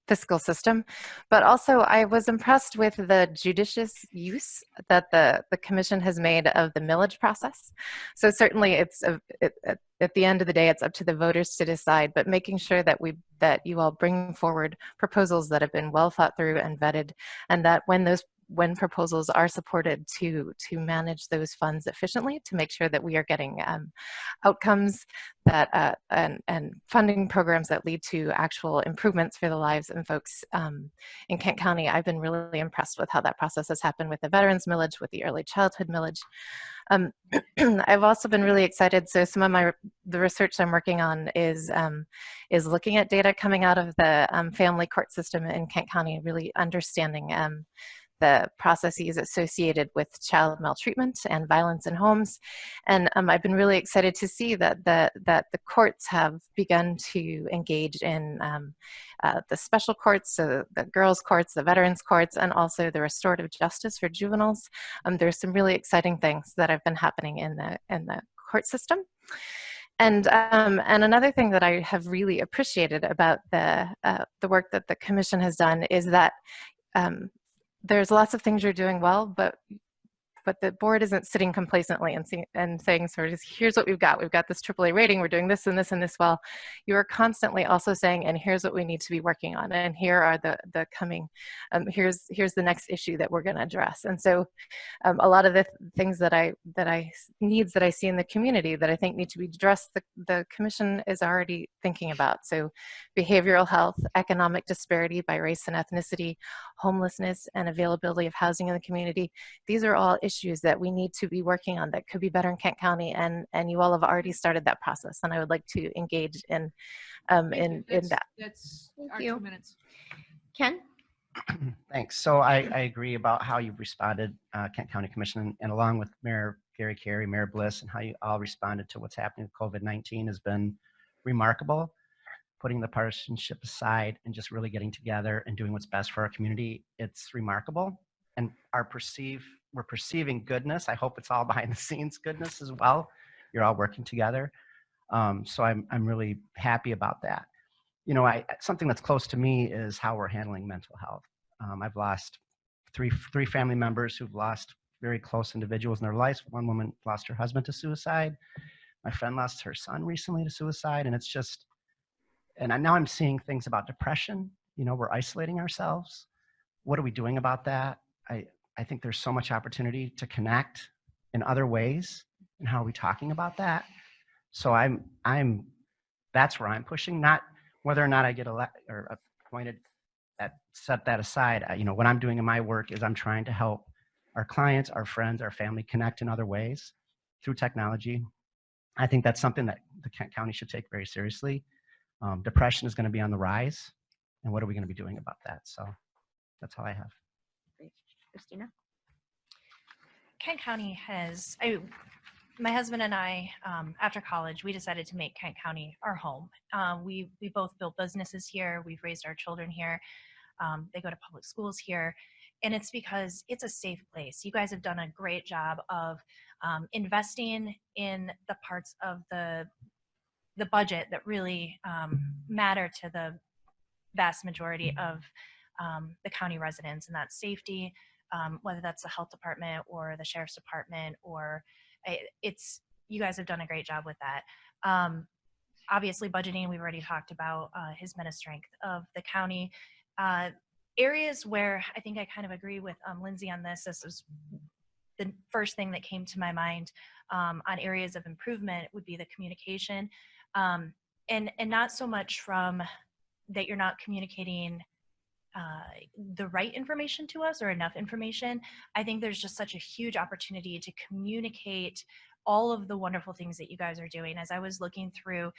Speaker 4: fiscal system, but also I was impressed with the judicious use that the commission has made of the millage process. So certainly it's at the end of the day, it's up to the voters to decide, but making sure that you all bring forward proposals that have been well thought through and vetted, and that when proposals are supported to manage those funds efficiently, to make sure that we are getting outcomes that and funding programs that lead to actual improvements for the lives of folks in Kent County. I've been really impressed with how that process has happened with the veterans millage, with the early childhood millage. I've also been really excited. So some of the research I'm working on is looking at data coming out of the family court system in Kent County, really understanding the processes associated with child maltreatment and violence in homes. And I've been really excited to see that the courts have begun to engage in the special courts, so the girls' courts, the veterans' courts, and also the restorative justice for juveniles. There's some really exciting things that have been happening in the court system. And another thing that I have really appreciated about the work that the commission has done is that there's lots of things you're doing well, but the board isn't sitting complacently and saying sort of, here's what we've got this AAA rating, we're doing this and this and this well. You are constantly also saying, and here's what we need to be working on, and here are the coming, here's the next issue that we're going to address. And so a lot of the things needs that I see in the community that I think need to be addressed, the commission is already thinking about. So behavioral health, economic disparity by race and ethnicity, homelessness, and availability of housing in the community. These are all issues issues that we need to be working on that could be better in Kent County, and you all have already started that process, and I would like to engage in that.
Speaker 12: That's
Speaker 1: Thank
Speaker 12: our
Speaker 1: you.
Speaker 12: 2 minutes.
Speaker 1: Ken?
Speaker 5: Thanks. So I agree about how you've responded, Kent County Commission, and along with Mayor Gary Carey, Mayor Bliss, and how you all responded to what's happening with COVID-19 has been remarkable. Putting the partisanship aside and just really getting together and doing what's best for our community, it's remarkable. And we're perceiving goodness. I hope it's all behind the scenes goodness as well. You're all working together. So I'm really happy about that. You know, something that's close to me is how we're handling mental health. I've lost three family members who've lost very close individuals in their lives. One woman lost her husband to suicide. My friend lost her son recently to suicide. And it's just, and now I'm seeing things about depression. You know, we're isolating ourselves. What are we doing about that? I think there's so much opportunity to connect in other ways. And how are we talking about that? So that's where I'm pushing, not whether or not I get elected or appointed. Set that aside. You know, what I'm doing in my work is I'm trying to help our clients, our friends, our family connect in other ways through technology. I think that's something that the Kent County should take very seriously. Depression is going to be on the rise, and what are we going to be doing about that? So that's all I have.
Speaker 1: Great. Christina?
Speaker 6: Kent County has, my husband and I, after college, we decided to make Kent County our home. We both built businesses here. We've raised our children here. They go to public schools here. And it's because it's a safe place. You guys have done a great job of investing in the parts of the budget that really matter to the vast majority of the county residents, and that's safety, whether that's the health department or the sheriff's department, or you guys have done a great job with that. Obviously budgeting, we've already talked about, has been a strength of the county. Areas where I think I kind of agree with Lindsay on this is the first thing that came to my mind on areas of improvement would be the communication. And not so much from that you're not communicating the right information to us or enough information. I think there's just such a huge opportunity to communicate all of the wonderful things that you guys are doing. As I was looking through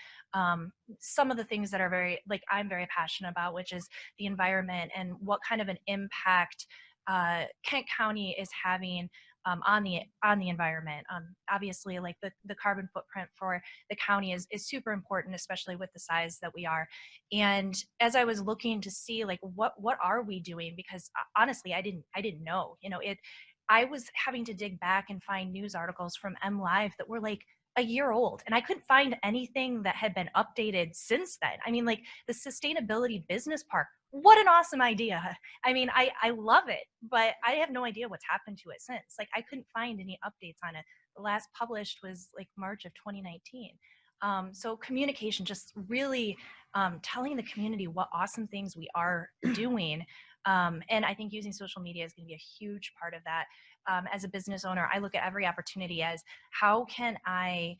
Speaker 6: some of the things that are I'm very passionate about, which is the environment and what kind of an impact Kent County is having on the environment. Obviously, like the carbon footprint for the county is super important, especially with the size that we are. And as I was looking to see like what are we doing, because honestly, I didn't know. You know, I was having to dig back and find news articles from MLive that were like a year old, and I couldn't find anything that had been updated since then. I mean, like the sustainability business park, what an awesome idea. I mean, I love it, but I have no idea what's happened to it since. Like I couldn't find any updates on it. The last published was like March of 2019. So communication, just really telling the community what awesome things we are doing. And I think using social media is going to be a huge part of that. As a business owner, I look at every opportunity as how can I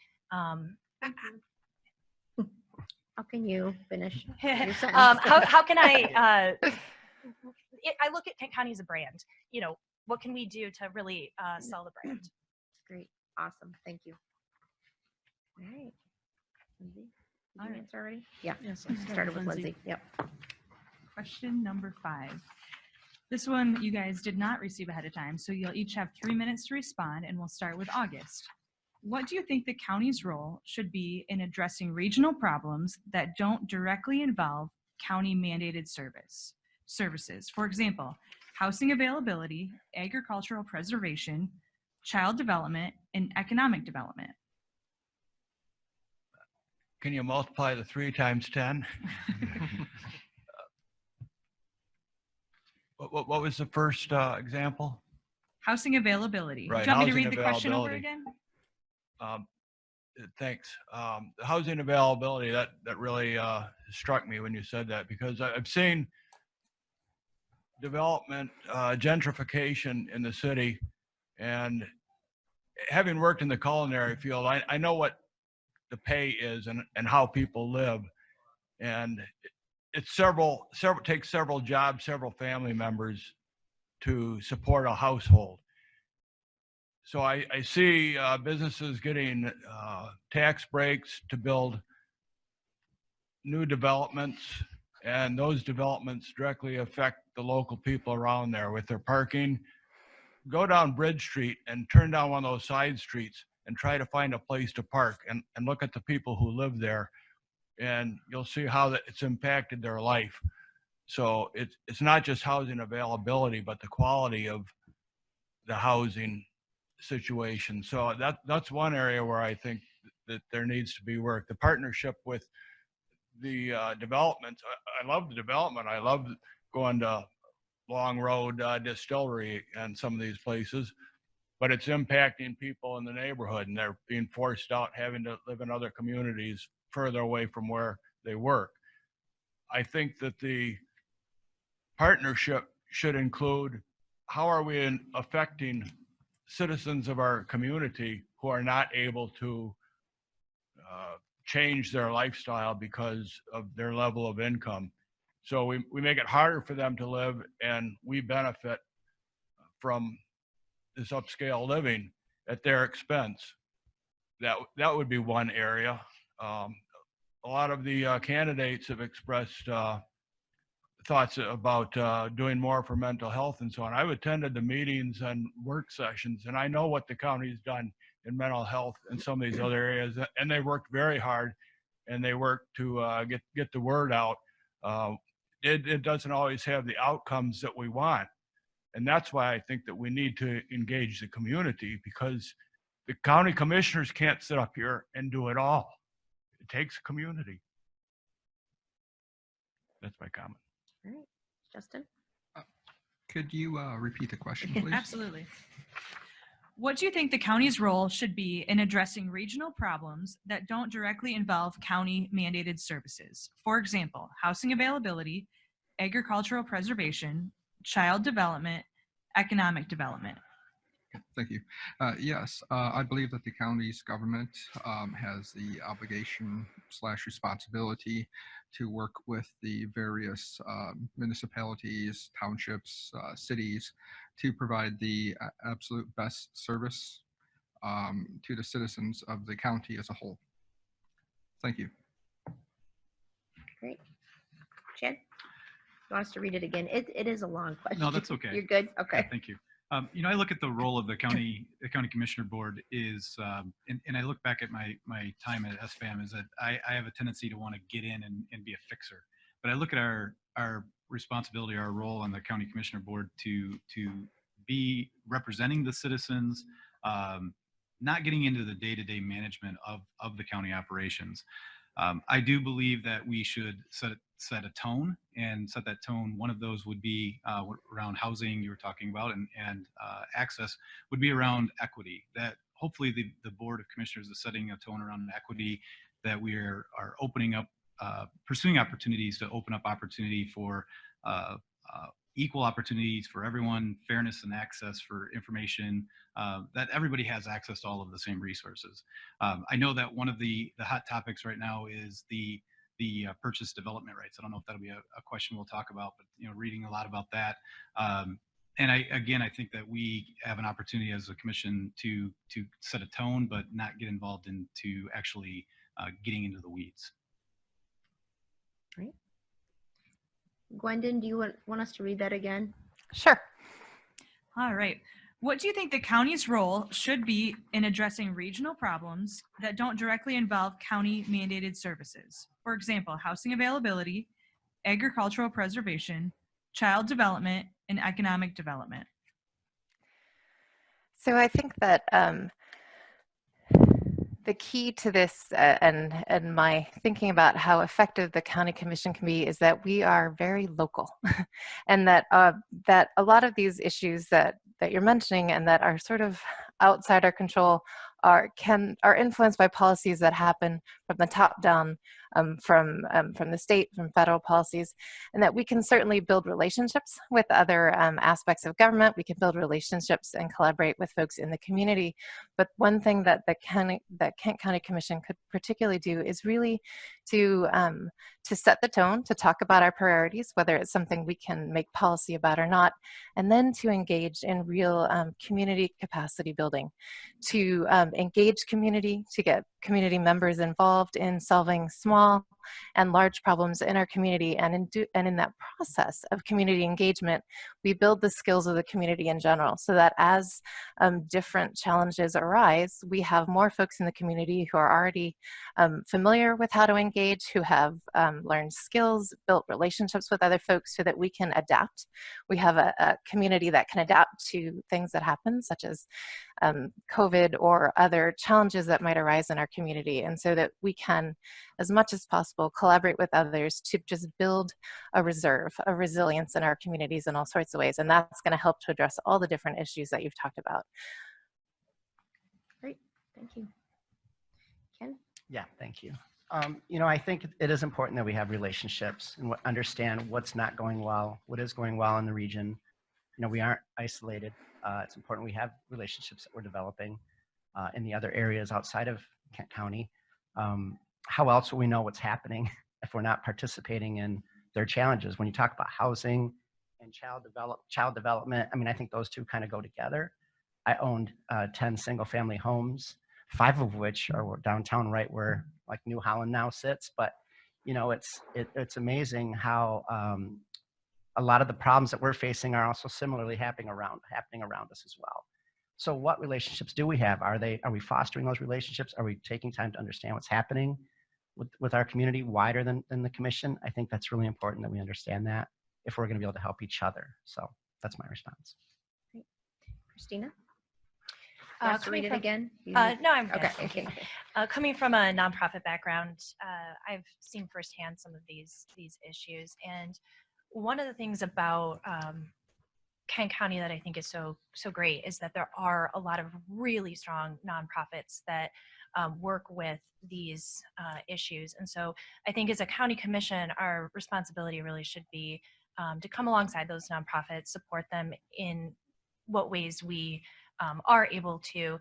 Speaker 1: How can you finish your sentence?
Speaker 6: how can I look at Kent County as a brand. You know, what can we do to really sell the brand?
Speaker 1: Great. Awesome. Thank you. All right. Lindsay, did you answer already? Yeah.
Speaker 3: Yes,
Speaker 1: Started with Lindsay. Yep.
Speaker 14: Question number 5. This one you guys did not receive ahead of time, so you'll each have 3 minutes to respond, and we'll start with August. What do you think the county's role should be in addressing regional problems that don't directly involve county mandated services? For example, housing availability, agricultural preservation, child development, and economic development.
Speaker 8: Can you multiply the 3 times 10? What was the first example?
Speaker 14: Housing availability.
Speaker 8: Right,
Speaker 14: Do you want me to
Speaker 8: housing
Speaker 14: read the question over
Speaker 8: availability.
Speaker 14: again?
Speaker 8: Thanks. The housing availability, that really struck me when you said that, because I've seen development, gentrification in the city, and having worked in the culinary field, I know what the pay is and how people live, and it's takes several jobs, several family members to support a household. So I see businesses getting tax breaks to build new developments, and those developments directly affect the local people around there with their parking. Go down Bridge Street and turn down one of those side streets and try to find a place to park and look at the people who live there, and you'll see how that it's impacted their life. So it's not just housing availability, but the quality of the housing situation. So that's one area where I think that there needs to be work. The partnership with the development. I love the development. I love going to Long Road Distillery and some of these places, but it's impacting people in the neighborhood, and they're being forced out, having to live in other communities further away from where they work. I think that the partnership should include how are we affecting citizens of our community who are not able to change their lifestyle because of their level of income. So we make it harder for them to live, and we benefit from this upscale living at their expense. That would be one area. A lot of the candidates have expressed thoughts about doing more for mental health and so on. I've attended the meetings and work sessions, and I know what the county's done in mental health and some of these other areas, and they worked very hard, and they worked to get the word out. It doesn't always have the outcomes that we want, and that's why I think that we need to engage the community, because the county commissioners can't sit up here and do it all. It takes a community. That's my comment.
Speaker 1: All right, Justin?
Speaker 9: Could you repeat the question, please?
Speaker 14: Absolutely. What do you think the county's role should be in addressing regional problems that don't directly involve county mandated services? For example, housing availability, agricultural preservation, child development, economic development.
Speaker 9: Thank you. Yes, I believe that the county's government has the obligation / responsibility to work with the various municipalities, townships, cities to provide the absolute best service to the citizens of the county as a whole. Thank you.
Speaker 1: Great. Chad? You want us to read it again? It is a long question.
Speaker 10: No, that's okay.
Speaker 1: You're good?
Speaker 10: Yeah,
Speaker 1: Okay.
Speaker 10: thank you. I look at the role of the county commissioner board is, and I look back at my time at SBAM, is that I have a tendency to want to get in and be a fixer. But I look at our responsibility, our role on the county commissioner board to be representing the citizens, not getting into the day-to-day management of the county operations. I do believe that we should set a tone, and set that tone. One of those would be around housing you were talking about, and access would be around equity. That hopefully the Board of Commissioners is setting a tone around equity, that we are opening up, pursuing opportunities to open up opportunity for equal opportunities for everyone, fairness and access for information, that everybody has access to all of the same resources. I know that one of the hot topics right now is the purchase development rights. I don't know if that'll be a question we'll talk about, but reading a lot about that. And I think that we have an opportunity as a commission to set a tone, but not get involved into actually getting into the weeds.
Speaker 1: Right. Gwendon, do you want us to read that again?
Speaker 4: Sure.
Speaker 14: All right. What do you think the county's role should be in addressing regional problems that don't directly involve county mandated services? For example, housing availability, agricultural preservation, child development, and economic development.
Speaker 4: So I think that the key to this and my thinking about how effective the county commission can be is that we are very local and that that a lot of these issues that you're mentioning and that are sort of outside our control are influenced by policies that happen from the top down from the state, from federal policies, and that we can certainly build relationships with other aspects of government. We can build relationships and collaborate with folks in the community. But one thing that Kent County Commission could particularly do is really to set the tone, to talk about our priorities, whether it's something we can make policy about or not, and then to engage in real community capacity building, to engage community, to get community members involved in solving small and large problems in our community. And in that process of community engagement, we build the skills of the community in general, so that as different challenges arise, we have more folks in the community who are already familiar with how to engage, who have learned skills, built relationships with other folks, so that we can adapt. We have a community that can adapt to things that happen, such as COVID or other challenges that might arise in our community, and so that we can, as much as possible, collaborate with others to just build a reserve, a resilience in our communities in all sorts of ways. And that's going to help to address all the different issues that you've talked about.
Speaker 1: Great, thank you. Ken?
Speaker 5: Yeah, thank you. I think it is important that we have relationships and understand what's not going well, what is going well in the region. We aren't isolated. It's important we have relationships that we're developing in the other areas outside of Kent County. How else will we know what's happening if we're not participating in their challenges? When you talk about housing and child development, I think those two kind of go together. I owned 10 single-family homes, 5 of which are downtown, right where like New Holland now sits. But it's amazing how a lot of the problems that we're facing are also similarly happening around us as well. So what relationships do we have? Are we fostering those relationships? Are we taking time to understand what's happening with our community wider than the commission? I think that's really important that we understand that if we're going to be able to help each other. So that's my response.
Speaker 1: Great. Christina? You have to read it again?
Speaker 6: No, I'm good.
Speaker 1: Okay.
Speaker 6: Thank you. Coming from a nonprofit background, I've seen firsthand some of these issues. And one of the things about Kent County that I think is so great is that there are a lot of really strong nonprofits that work with these issues. And so I think as a county commission, our responsibility really should be to come alongside those nonprofits, support them in what ways we are able to,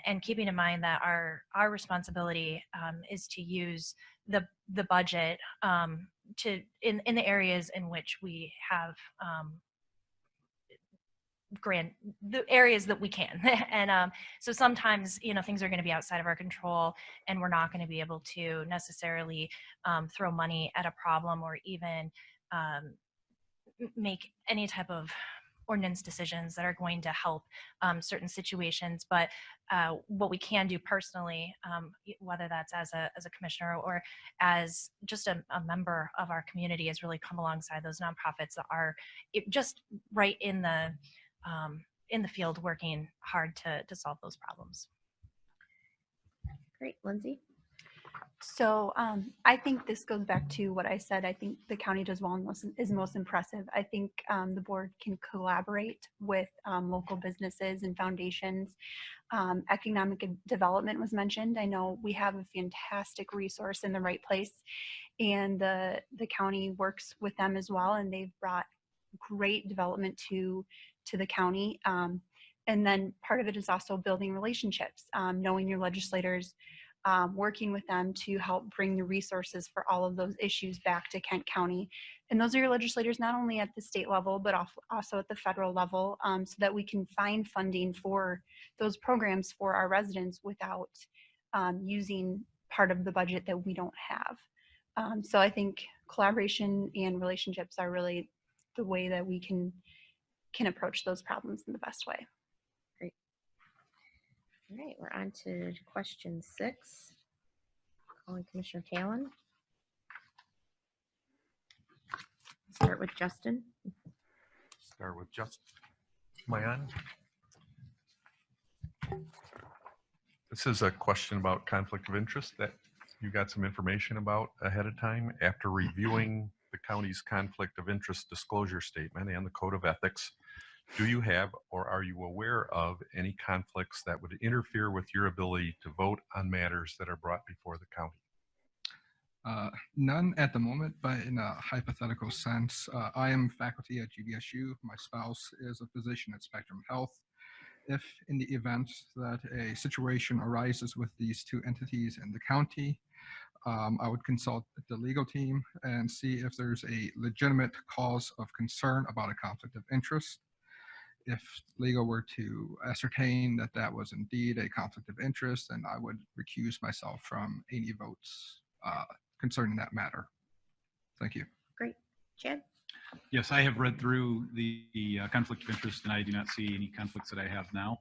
Speaker 6: and keeping in mind that our responsibility is to use the budget in the areas in which we have the areas that we can. And so sometimes things are going to be outside of our control, and we're not going to be able to necessarily throw money at a problem or even make any type of ordinance decisions that are going to help certain situations. But what we can do personally, whether that's as a commissioner or as just a member of our community, is really come alongside those nonprofits that are just right in the field working hard to solve those problems.
Speaker 1: Great. Lindsay?
Speaker 7: So I think this goes back to what I said. I think the county does well and is most impressive. I think the board can collaborate with local businesses and foundations. Economic development was mentioned. I know we have a fantastic resource in the right place, and the county works with them as well, and they've brought great development to the county. And then part of it is also building relationships, knowing your legislators, working with them to help bring the resources for all of those issues back to Kent County. And those are your legislators not only at the state level, but also at the federal level, so that we can find funding for those programs for our residents without using part of the budget that we don't have. So I think collaboration and relationships are really the way that we can approach those problems in the best way.
Speaker 1: Great. All right, we're on to question 6. Calling Commissioner Callan. Start with Justin.
Speaker 11: Start with Justin. Am I on? This is a question about conflict of interest that you got some information about ahead of time. After reviewing the county's conflict of interest disclosure statement and the code of ethics, do you have or are you aware of any conflicts that would interfere with your ability to vote on matters that are brought before the county?
Speaker 9: None at the moment, but in a hypothetical sense, I am faculty at GDSU. My spouse is a physician at Spectrum Health. If in the event that a situation arises with these two entities in the county, I would consult the legal team and see if there's a legitimate cause of concern about a conflict of interest. If legal were to ascertain that that was indeed a conflict of interest, then I would recuse myself from any votes concerning that matter. Thank you.
Speaker 1: Great. Chad?
Speaker 10: Yes, I have read through the conflict of interest, and I do not see any conflicts that I have now.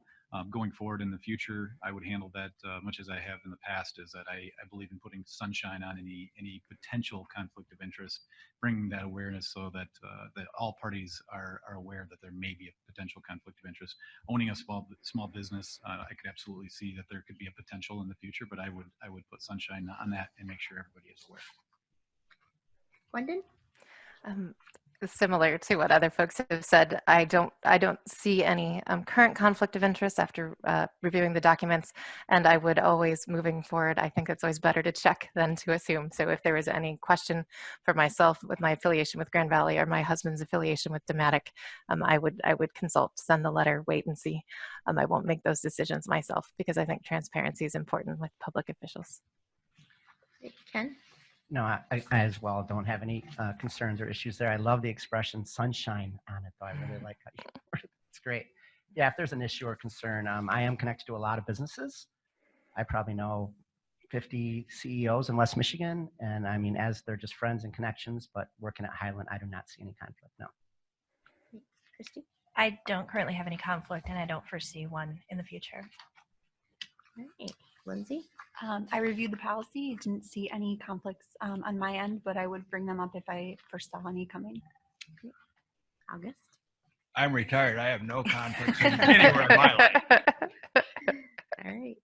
Speaker 10: Going forward in the future, I would handle that much as I have in the past, is that I believe in putting sunshine on any potential conflict of interest, bringing that awareness so that that all parties are aware that there may be a potential conflict of interest. Owning a small business, I could absolutely see that there could be a potential in the future, but I would put sunshine on that and make sure everybody is aware.
Speaker 1: Gwendon?
Speaker 4: Similar to what other folks have said, I don't see any current conflict of interest after reviewing the documents, and I would always, moving forward, I think it's always better to check than to assume. So if there was any question for myself with my affiliation with Grand Valley or my husband's affiliation with Dematic, I would consult, send the letter, wait and see. I won't make those decisions myself because I think transparency is important with public officials.
Speaker 1: Ken?
Speaker 5: No, I as well don't have any concerns or issues there. I love the expression sunshine on it, though. I really like how you word it. It's great. Yeah, if there's an issue or concern, I am connected to a lot of businesses. I probably know 50 CEOs in West Michigan, and I mean, as they're just friends and connections, but working at Highland, I do not see any conflict, no.
Speaker 1: Christy?
Speaker 6: I don't currently have any conflict, and I don't foresee one in the future.
Speaker 1: All right. Lindsay?
Speaker 7: I reviewed the policy, didn't see any conflicts on my end, but I would bring them up if I foresaw any coming.
Speaker 1: August?
Speaker 8: I'm retired. I have no conflicts anywhere in my life.
Speaker 1: All right.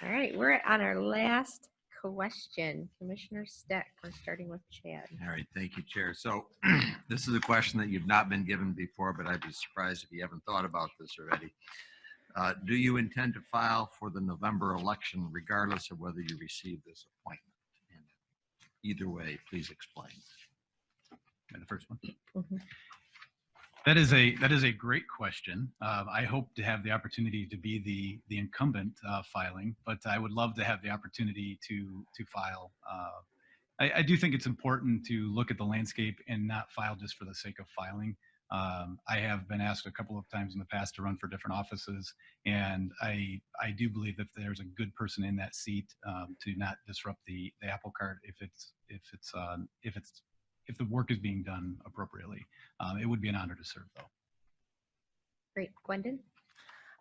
Speaker 1: All right. We're on our last question. Commissioner Steck, we're starting with Chad.
Speaker 13: All right, thank you, Chair. So this is a question that you've not been given before, but I'd be surprised if you haven't thought about this already. Do you intend to file for the November election regardless of whether you receive this appointment? And either way, please explain.
Speaker 10: And the first one.
Speaker 1: Mm-hmm.
Speaker 10: That is a great question. I hope to have the opportunity to be the incumbent filing, but I would love to have the opportunity to file. I do think it's important to look at the landscape and not file just for the sake of filing. I have been asked a couple of times in the past to run for different offices, and I do believe that there's a good person in that seat to not disrupt the apple cart if the work is being done appropriately. It would be an honor to serve, though.
Speaker 1: Great. Gwendon?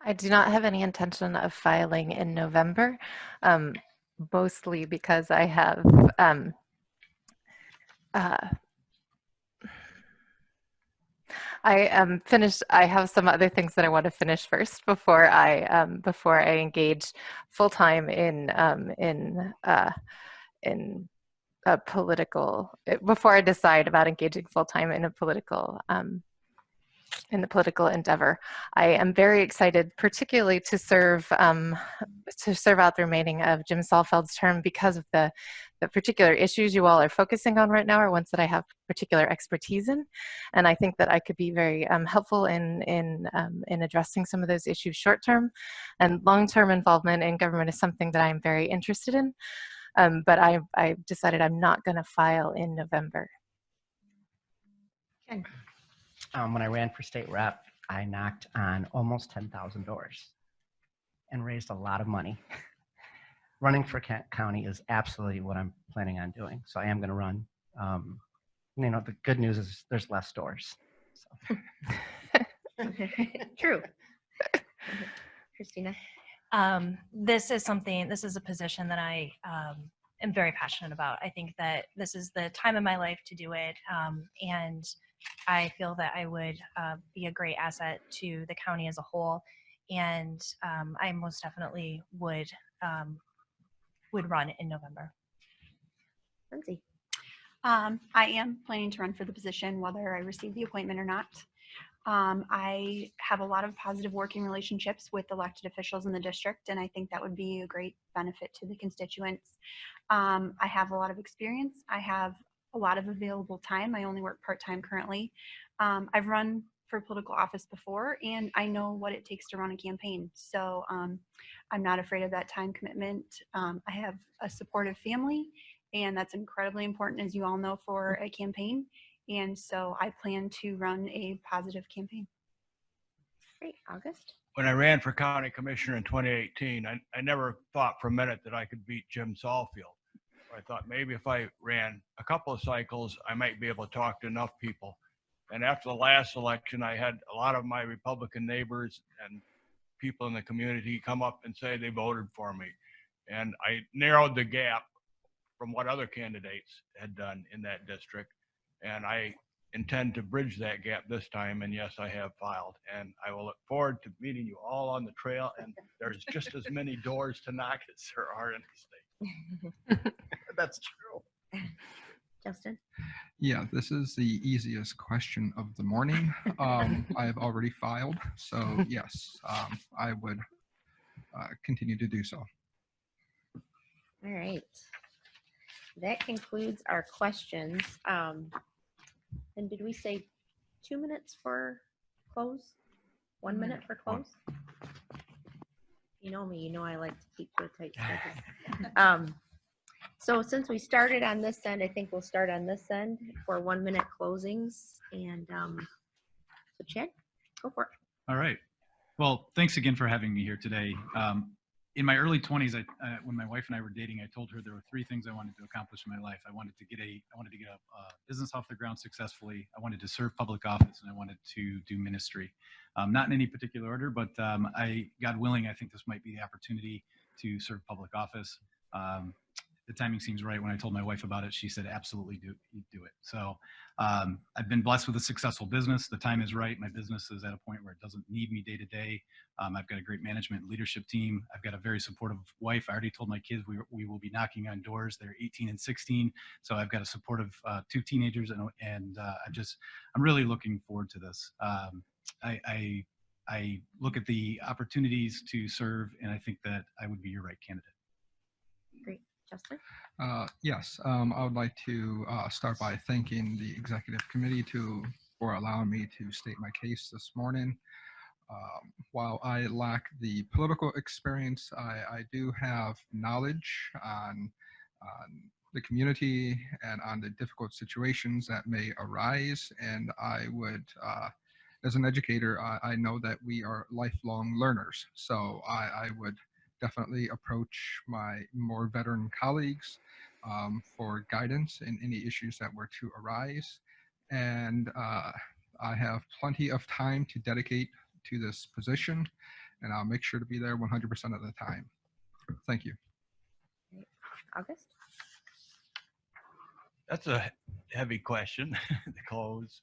Speaker 4: I do not have any intention of filing in November, mostly because I have I am finished. I have some other things that I want to finish first before I engage full time in a political. Before I decide about engaging full time in a political in the political endeavor. I am very excited, particularly to serve out the remaining of Jim Saalfeld's term because of the particular issues you all are focusing on right now are ones that I have particular expertise in, and I think that I could be very helpful in addressing some of those issues short term, and long term involvement in government is something that I am very interested in. But I decided I'm not going to file in November.
Speaker 1: Ken?
Speaker 5: When I ran for state rep, I knocked on almost 10,000 doors and raised a lot of money. Running for Kent County is absolutely what I'm planning on doing. So I am going to run. You know, the good news is there's less doors. So.
Speaker 1: True. Christina?
Speaker 6: This is a position that I am very passionate about. I think that this is the time of my life to do it. And I feel that I would be a great asset to the county as a whole. And I most definitely would run in November.
Speaker 1: Lindsay?
Speaker 7: I am planning to run for the position whether I receive the appointment or not. I have a lot of positive working relationships with elected officials in the district, and I think that would be a great benefit to the constituents. I have a lot of experience. I have a lot of available time. I only work part-time currently. I've run for political office before, and I know what it takes to run a campaign. So I'm not afraid of that time commitment. I have a supportive family, and that's incredibly important, as you all know, for a campaign. And so I plan to run a positive campaign.
Speaker 1: Great. August?
Speaker 8: When I ran for county commissioner in 2018, I never thought for a minute that I could beat Jim Saulfield. I thought maybe if I ran a couple of cycles, I might be able to talk to enough people. And after the last election, I had a lot of my Republican neighbors and people in the community come up and say they voted for me. And I narrowed the gap from what other candidates had done in that district. And I intend to bridge that gap this time. And yes, I have filed. And I will look forward to meeting you all on the trail. And there's just as many doors to knock as there are in the state. That's true.
Speaker 1: Justin?
Speaker 9: Yeah, this is the easiest question of the morning. I have already filed, so yes, I would continue to do so.
Speaker 1: All right. That concludes our questions. And did we say 2 minutes for close? 1 minute for close? You know me, you know I like to keep to a tight schedule. So since we started on this end, I think we'll start on this end for 1 minute closings. And so Chad, go for it.
Speaker 10: All right. Well, thanks again for having me here today. In my early 20s, when my wife and I were dating, I told her there were 3 things I wanted to accomplish in my life. I wanted to get a business off the ground successfully. I wanted to serve public office, and I wanted to do ministry. Not in any particular order, but God willing, I think this might be the opportunity to serve public office. The timing seems right. When I told my wife about it, she said, absolutely do it. So I've been blessed with a successful business. The time is right. My business is at a point where it doesn't need me day to day. I've got a great management and leadership team. I've got a very supportive wife. I already told my kids we will be knocking on doors. They're 18 and 16. So I've got a supportive 2 teenagers, and I'm really looking forward to this. I look at the opportunities to serve, and I think that I would be your right candidate.
Speaker 1: Great. Justin?
Speaker 9: Yes, I would like to start by thanking the executive committee for allowing me to state my case this morning. While I lack the political experience, I do have knowledge on the community and on the difficult situations that may arise. And I would, as an educator, I know that we are lifelong learners. So I would definitely approach my more veteran colleagues for guidance in any issues that were to arise. And I have plenty of time to dedicate to this position, and I'll make sure to be there 100% of the time. Thank you.
Speaker 1: August?
Speaker 8: That's a heavy question to close.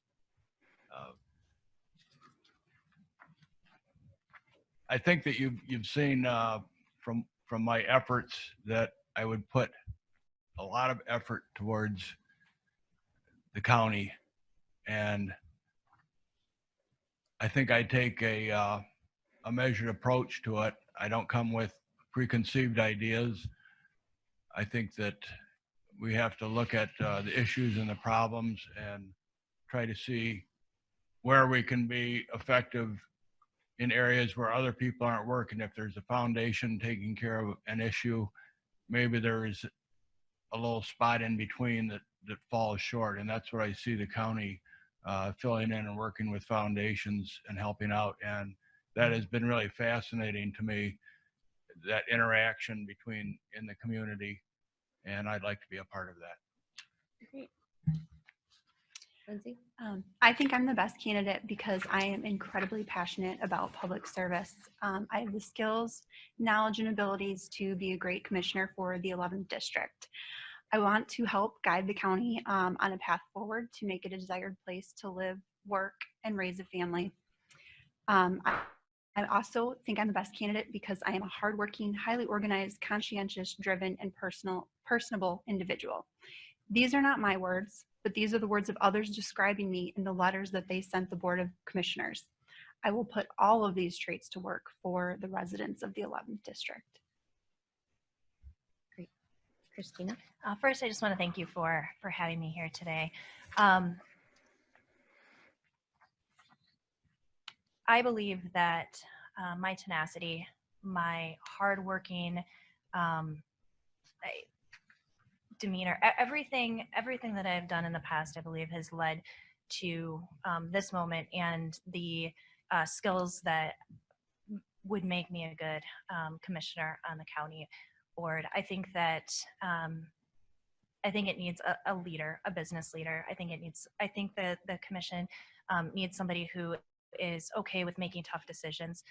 Speaker 8: I think that you've seen from my efforts that I would put a lot of effort towards the county, and I think I take a measured approach to it. I don't come with preconceived ideas. I think that we have to look at the issues and the problems and try to see where we can be effective in areas where other people aren't working. If there's a foundation taking care of an issue, maybe there is a little spot in between that falls short. And that's what I see the county filling in and working with foundations and helping out. And that has been really fascinating to me, that interaction in the community. And I'd like to be a part of that.
Speaker 1: Great. Lindsay?
Speaker 7: I think I'm the best candidate because I am incredibly passionate about public service. I have the skills, knowledge, and abilities to be a great commissioner for the 11th district. I want to help guide the county on a path forward to make it a desired place to live, work, and raise a family. I also think I'm the best candidate because I am a hardworking, highly organized, conscientious, driven, and personable individual. These are not my words, but these are the words of others describing me in the letters that they sent the Board of Commissioners. I will put all of these traits to work for the residents of the 11th District.
Speaker 1: Great. Christina?
Speaker 6: First, I just want to thank you for having me here today. I believe that my tenacity, my hardworking demeanor, everything that I've done in the past, I believe, has led to this moment and the skills that would make me a good commissioner on the county board. I think that it needs a leader, a business leader. I think that the commission needs somebody who is okay with making tough decisions,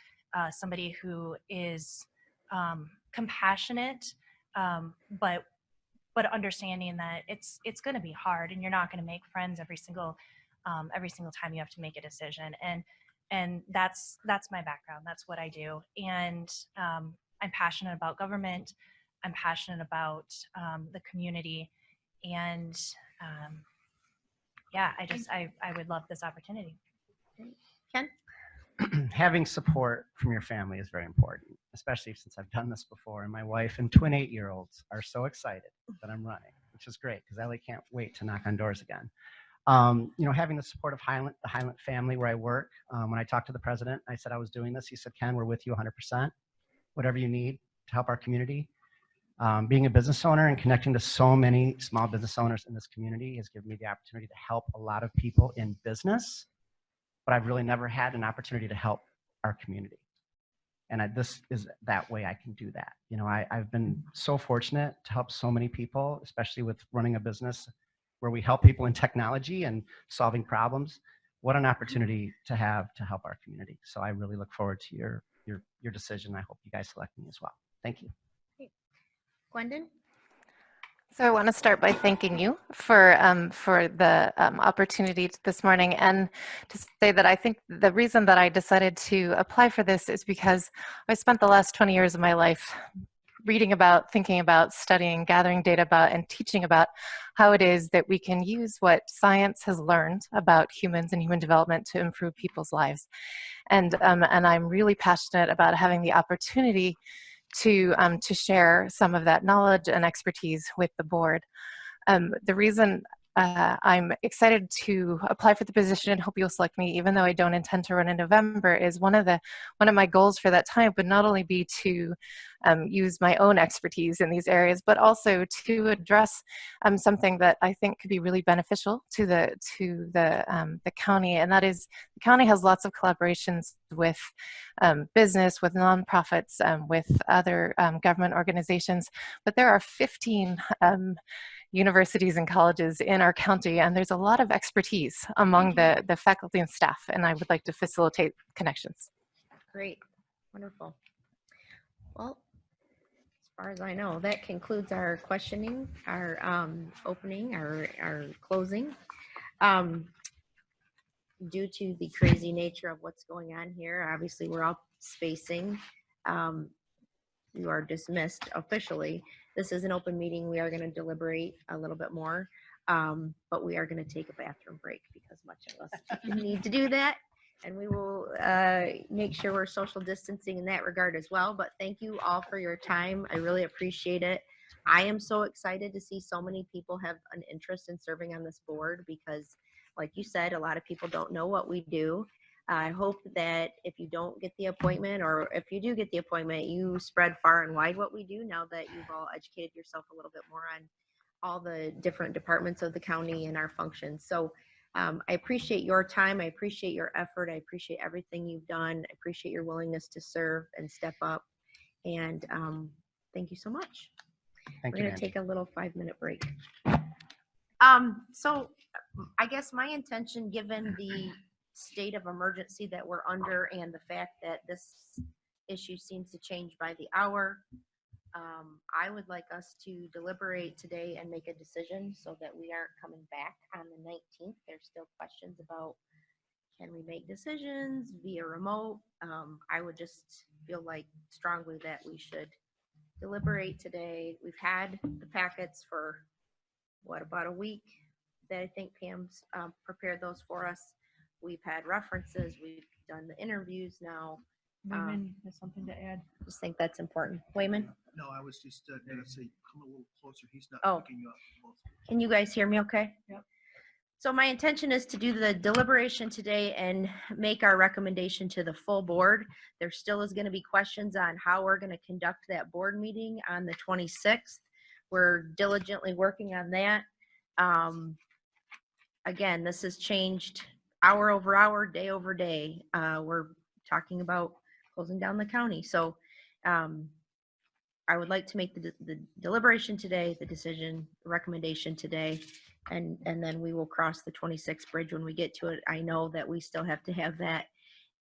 Speaker 6: somebody who is compassionate, but understanding that it's going to be hard and you're not going to make friends every single time you have to make a decision. And that's my background. That's what I do. And I'm passionate about government. I'm passionate about the community. And yeah, I would love this opportunity.
Speaker 1: Ken?
Speaker 5: Having support from your family is very important, especially since I've done this before. And my wife and twin 8-year-olds are so excited that I'm running, which is great because Ellie can't wait to knock on doors again. Having the support of the Highland family where I work. When I talked to the president, I said I was doing this. He said, Ken, we're with you 100%. Whatever you need to help our community. Being a business owner and connecting to so many small business owners in this community has given me the opportunity to help a lot of people in business, but I've really never had an opportunity to help our community. And this is that way I can do that. I've been so fortunate to help so many people, especially with running a business where we help people in technology and solving problems. What an opportunity to have to help our community. So I really look forward to your decision. I hope you guys select me as well. Thank you.
Speaker 1: Gwendon?
Speaker 4: So I want to start by thanking you for the opportunity this morning, and to say that I think the reason that I decided to apply for this is because I spent the last 20 years of my life reading about, thinking about, studying, gathering data about, and teaching about how it is that we can use what science has learned about humans and human development to improve people's lives. And I'm really passionate about having the opportunity to share some of that knowledge and expertise with the board. The reason I'm excited to apply for the position and hope you'll select me, even though I don't intend to run in November, is one of my goals for that time would not only be to use my own expertise in these areas, but also to address something that I think could be really beneficial to the county, and that is the county has lots of collaborations with business, with nonprofits, with other government organizations, but there are 15 universities and colleges in our county, and there's a lot of expertise among the faculty and staff, and I would like to facilitate connections.
Speaker 1: Great. Wonderful. Well, as far as I know, that concludes our questioning, our opening, our closing. Due to the crazy nature of what's going on here, obviously we're all spacing. You are dismissed officially. This is an open meeting. We are going to deliberate a little bit more, but we are going to take a bathroom break because much of us need to do that. And we will make sure we're social distancing in that regard as well. But thank you all for your time. I really appreciate it. I am so excited to see so many people have an interest in serving on this board because, like you said, a lot of people don't know what we do. I hope that if you don't get the appointment, or if you do get the appointment, you spread far and wide what we do now that you've all educated yourself a little bit more on all the different departments of the county and our functions. So I appreciate your time. I appreciate your effort. I appreciate everything you've done. I appreciate your willingness to serve and step up. And thank you so much.
Speaker 5: Thank
Speaker 1: We're
Speaker 5: you,
Speaker 1: going to
Speaker 5: Angie.
Speaker 1: take a little 5-minute break. So I guess my intention, given the state of emergency that we're under and the fact that this issue seems to change by the hour, I would like us to deliberate today and make a decision so that we aren't coming back on the 19th. There's still questions about, can we make decisions via remote? I would just feel like strongly that we should deliberate today. We've had the packets for about a week that I think Pam's prepared those for us. We've had references, we've done the interviews now.
Speaker 14: Wayman has something to add.
Speaker 1: Just think that's important. Wayman?
Speaker 15: No, I was just gonna say, come a little closer. He's not
Speaker 1: Oh.
Speaker 15: picking you up.
Speaker 1: Can you guys hear me okay?
Speaker 14: Yep.
Speaker 1: So my intention is to do the deliberation today and make our recommendation to the full board. There still is going to be questions on how we're going to conduct that board meeting on the 26th. We're diligently working on that. Again, this has changed hour over hour, day over day. We're talking about closing down the county. So I would like to make the deliberation today, the decision, recommendation today, and then we will cross the 26th bridge when we get to it. I know that we still have to have that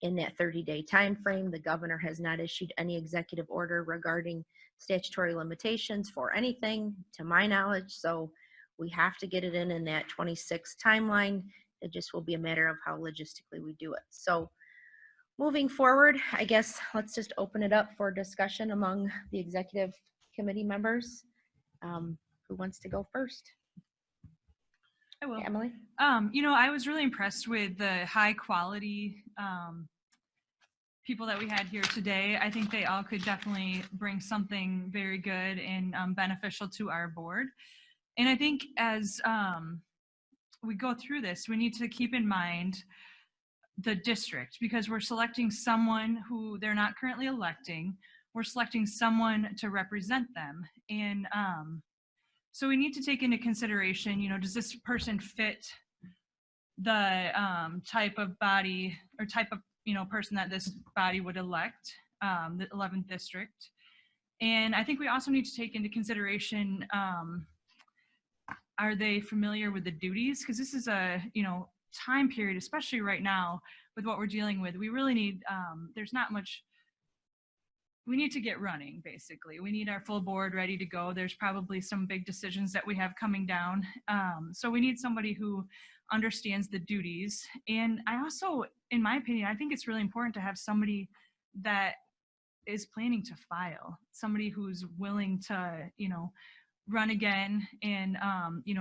Speaker 1: in that 30-day time frame. The governor has not issued any executive order regarding statutory limitations for anything, to my knowledge. So we have to get it in that 26th timeline. It just will be a matter of how logistically we do it. So moving forward, I guess let's just open it up for discussion among the executive committee members. Who wants to go first?
Speaker 14: I will.
Speaker 1: Emily?
Speaker 14: I was really impressed with the high quality people that we had here today. I think they all could definitely bring something very good and beneficial to our board. And I think as we go through this, we need to keep in mind the district, because we're selecting someone who they're not currently electing. We're selecting someone to represent them. And so we need to take into consideration, does this person fit the type of body or type of, person that this body would elect, the 11th district. And I think we also need to take into consideration, are they familiar with the duties? Because this is a, time period, especially right now with what we're dealing with. We really need, there's not much, we need to get running, basically. We need our full board ready to go. There's probably some big decisions that we have coming down. So we need somebody who understands the duties. And I also, in my opinion, I think it's really important to have somebody that is planning to file, somebody who's willing to, run again and,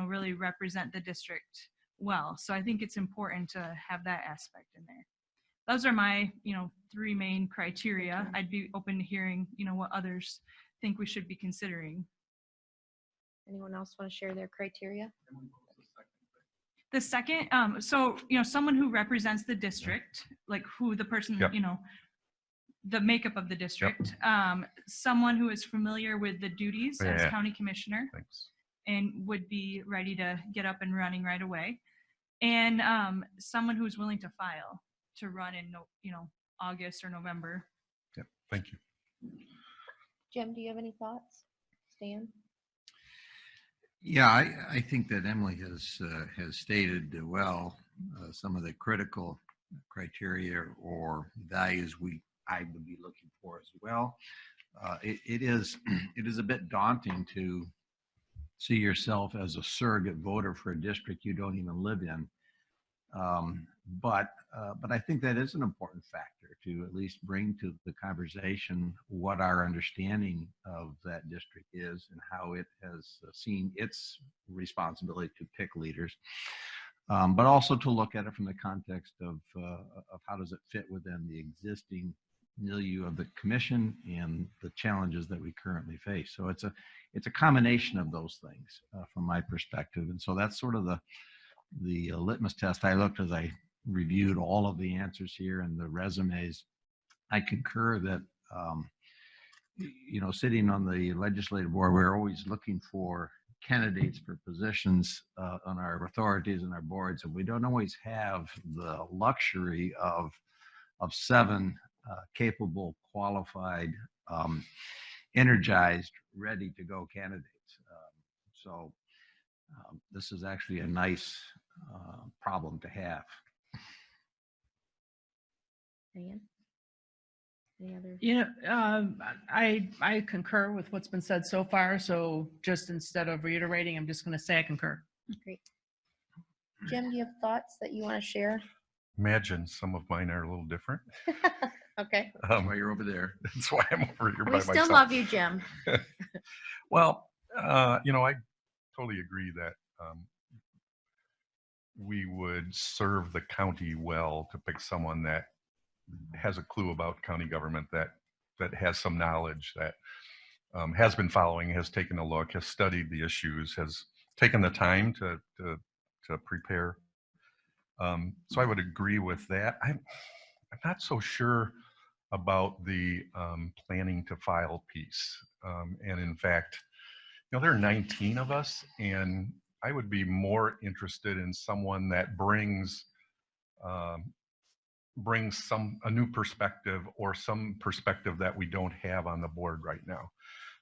Speaker 14: really represent the district well. So I think it's important to have that aspect in there. Those are my, 3 main criteria. I'd be open to hearing, what others think we should be considering.
Speaker 1: Anyone else want to share their criteria?
Speaker 14: The second, someone who represents the district, like who the person,
Speaker 11: Yep.
Speaker 14: The makeup of the district, someone who is familiar with the duties as
Speaker 11: Yeah.
Speaker 14: county commissioner.
Speaker 11: Thanks.
Speaker 14: And would be ready to get up and running right away. And someone who's willing to file to run in, August or November.
Speaker 11: Yep. Thank you.
Speaker 1: Jim, do you have any thoughts? Stan?
Speaker 13: Yeah, I think that Emily has stated well some of the critical criteria or values I would be looking for as well. It is a bit daunting to see yourself as a surrogate voter for a district you don't even live in. But I think that is an important factor to at least bring to the conversation what our understanding of that district is and how it has seen its responsibility to pick leaders. But also to look at it from the context of how does it fit within the existing milieu of the commission and the challenges that we currently face. So it's a combination of those things from my perspective. And so that's sort of the litmus test I looked as I reviewed all of the answers here and the resumes. I concur that, sitting on the legislative board, we're always looking for candidates for positions on our authorities and our boards, and we don't always have the luxury of 7 capable, qualified, energized, ready to go candidates. So this is actually a nice problem to have.
Speaker 1: Diane? Any other?
Speaker 3: I concur with what's been said so far. So just instead of reiterating, I'm just going to say I concur.
Speaker 1: Great. Jim, do you have thoughts that you want to share?
Speaker 11: Imagine some of mine are a little different.
Speaker 1: Okay.
Speaker 13: That's why you're over there.
Speaker 11: That's why I'm over here by
Speaker 1: We
Speaker 11: myself.
Speaker 1: still love you, Jim.
Speaker 11: Well, I totally agree that we would serve the county well to pick someone that has a clue about county government, that has some knowledge, that has been following, has taken a look, has studied the issues, has taken the time to prepare. So I would agree with that. I'm not so sure about the planning to file piece. And in fact, there are 19 of us, and I would be more interested in someone that brings a new perspective, or some perspective that we don't have on the board right now.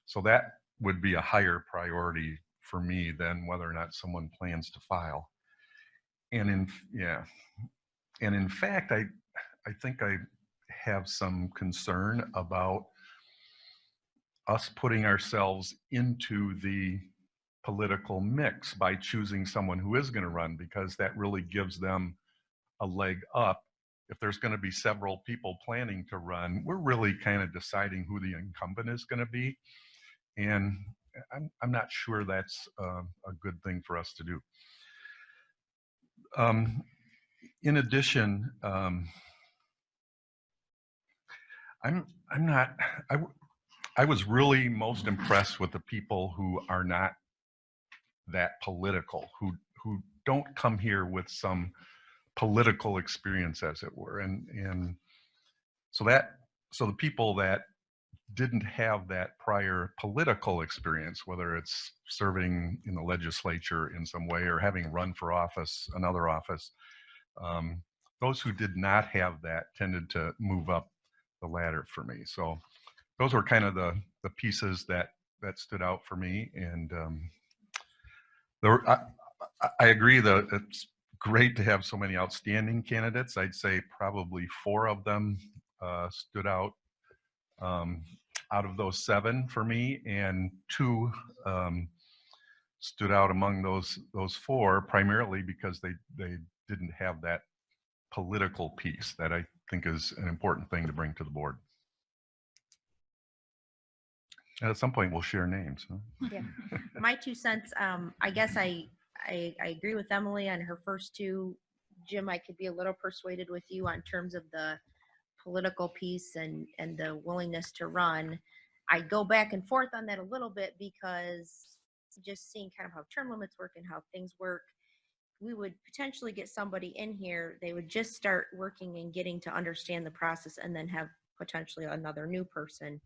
Speaker 11: So that would be a higher priority for me than whether or not someone plans to file. And in fact, I think I have some concern about us putting ourselves into the political mix by choosing someone who is going to run, because that really gives them a leg up. If there's going to be several people planning to run, we're really kind of deciding who the incumbent is going to be. And I'm not sure that's a good thing for us to do. In addition, I was really most impressed with the people who are not that political, who don't come here with some political experience, as it were. And so the people that didn't have that prior political experience, whether it's serving in the legislature in some way or having run for office, another office, those who did not have that tended to move up the ladder for me. So those were kind of the pieces that stood out for me. And I agree that it's great to have so many outstanding candidates. I'd say probably 4 of them stood out of those 7 for me, and 2 stood out among those 4 primarily because they didn't have that political piece that I think is an important thing to bring to the board. And at some point we'll share names. Huh?
Speaker 1: Yeah. My 2 cents, I guess I agree with Emily on her first 2. Jim, I could be a little persuaded with you on terms of the political piece and the willingness to run. I go back and forth on that a little bit, because just seeing kind of how term limits work and how things work, we would potentially get somebody in here, they would just start working and getting to understand the process, and then have potentially another new person.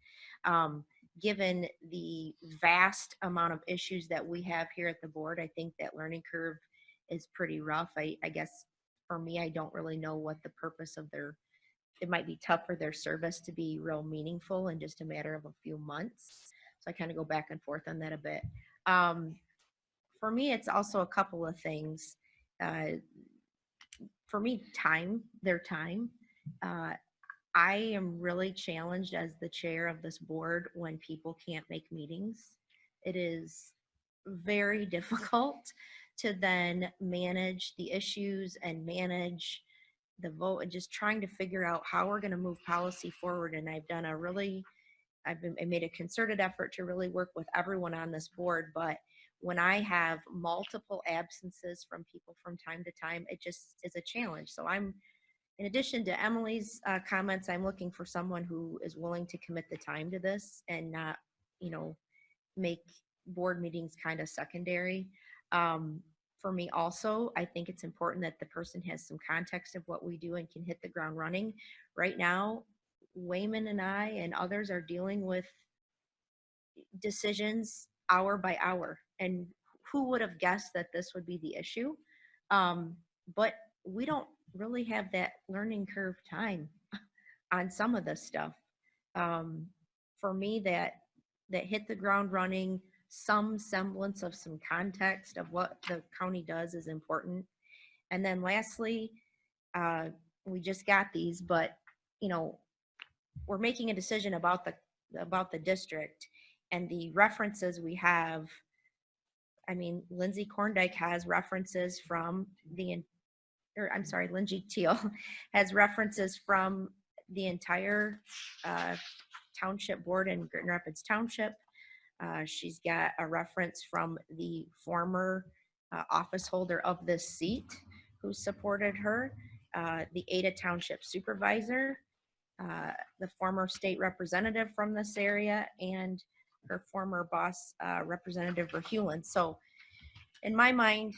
Speaker 1: Given the vast amount of issues that we have here at the board, I think that learning curve is pretty rough. I guess for me, I don't really know what the purpose of it might be tough for their service to be real meaningful in just a matter of a few months. So I kind of go back and forth on that a bit. For me, it's also a couple of things. For me, their time. I am really challenged as the chair of this board when people can't make meetings. It is very difficult to then manage the issues and manage the vote, and just trying to figure out how we're going to move policy forward. And I made a concerted effort to really work with everyone on this board. But when I have multiple absences from people from time to time, it just is a challenge. So in addition to Emily's comments, I'm looking for someone who is willing to commit the time to this and not, make board meetings kind of secondary. For me also, I think it's important that the person has some context of what we do and can hit the ground running. Right now, Wayman and I and others are dealing with decisions hour by hour. And who would have guessed that this would be the issue? But we don't really have that learning curve time on some of this stuff. For me, that hit the ground running, some semblance of some context of what the county does is important. And then lastly, we just got these, but we're making a decision about the district and the references we have. I mean, Lindsay Korndike has references from Lindsay Teal has references from the entire township board in Grand Rapids Township. She's got a reference from the former office holder of this seat who supported her, the Ada Township Supervisor, the former state representative from this area, and her former boss, Representative Verheulen. So in my mind,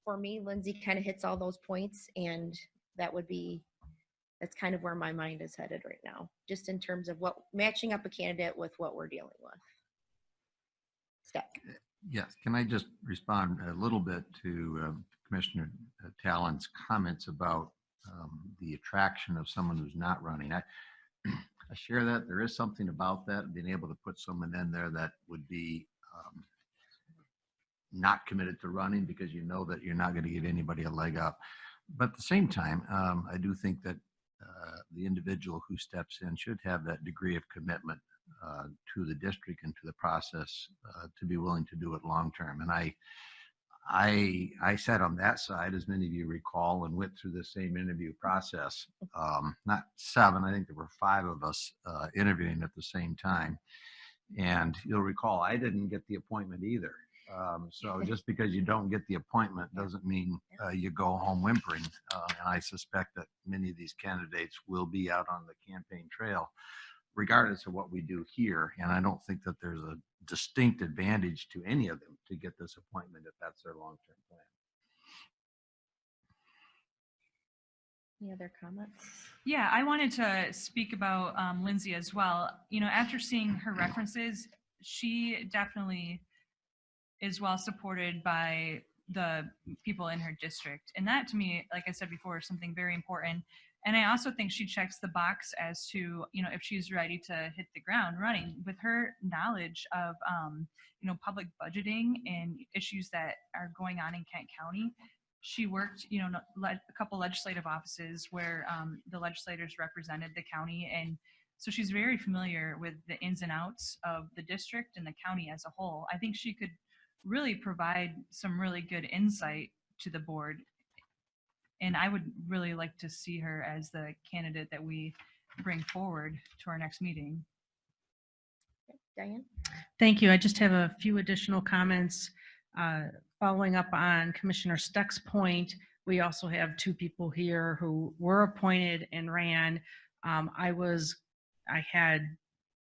Speaker 1: for me, Lindsay kind of hits all those points, and that's kind of where my mind is headed right now, just in terms of matching up a candidate with what we're dealing with. Steph.
Speaker 13: Yes, can I just respond a little bit to Commissioner Talon's comments about the attraction of someone who's not running? I share that. There is something about that, being able to put someone in there that would be not committed to running because you know that you're not going to get anybody a leg up. But at the same time, I do think that the individual who steps in should have that degree of commitment to the district and to the process to be willing to do it long term. And I sat on that side, as many of you recall, and went through the same interview process. Not 7, I think there were 5 of us interviewing at the same time. And you'll recall, I didn't get the appointment either. So just because you don't get the appointment doesn't mean you go home whimpering. And I suspect that many of these candidates will be out on the campaign trail, regardless of what we do here. And I don't think that there's a distinct advantage to any of them to get this appointment if that's their long-term plan.
Speaker 1: Any other comments?
Speaker 14: Yeah, I wanted to speak about Lindsay as well. You know, after seeing her references, she definitely is well supported by the people in her district. And that, to me, like I said before, is something very important. And I also think she checks the box as to, you know, if she's ready to hit the ground running with her knowledge of, you know, public budgeting and issues that are going on in Kent County. She worked, you know, a couple legislative offices where the legislators represented the county. And so she's very familiar with the ins and outs of the district and the county as a whole. I think she could really provide some really good insight to the board. And I would really like to see her as the candidate that we bring forward to our next meeting.
Speaker 1: Diane?
Speaker 3: Thank you. I just have a few additional comments. Following up on Commissioner Steck's point, we also have 2 people here who were appointed and ran. I had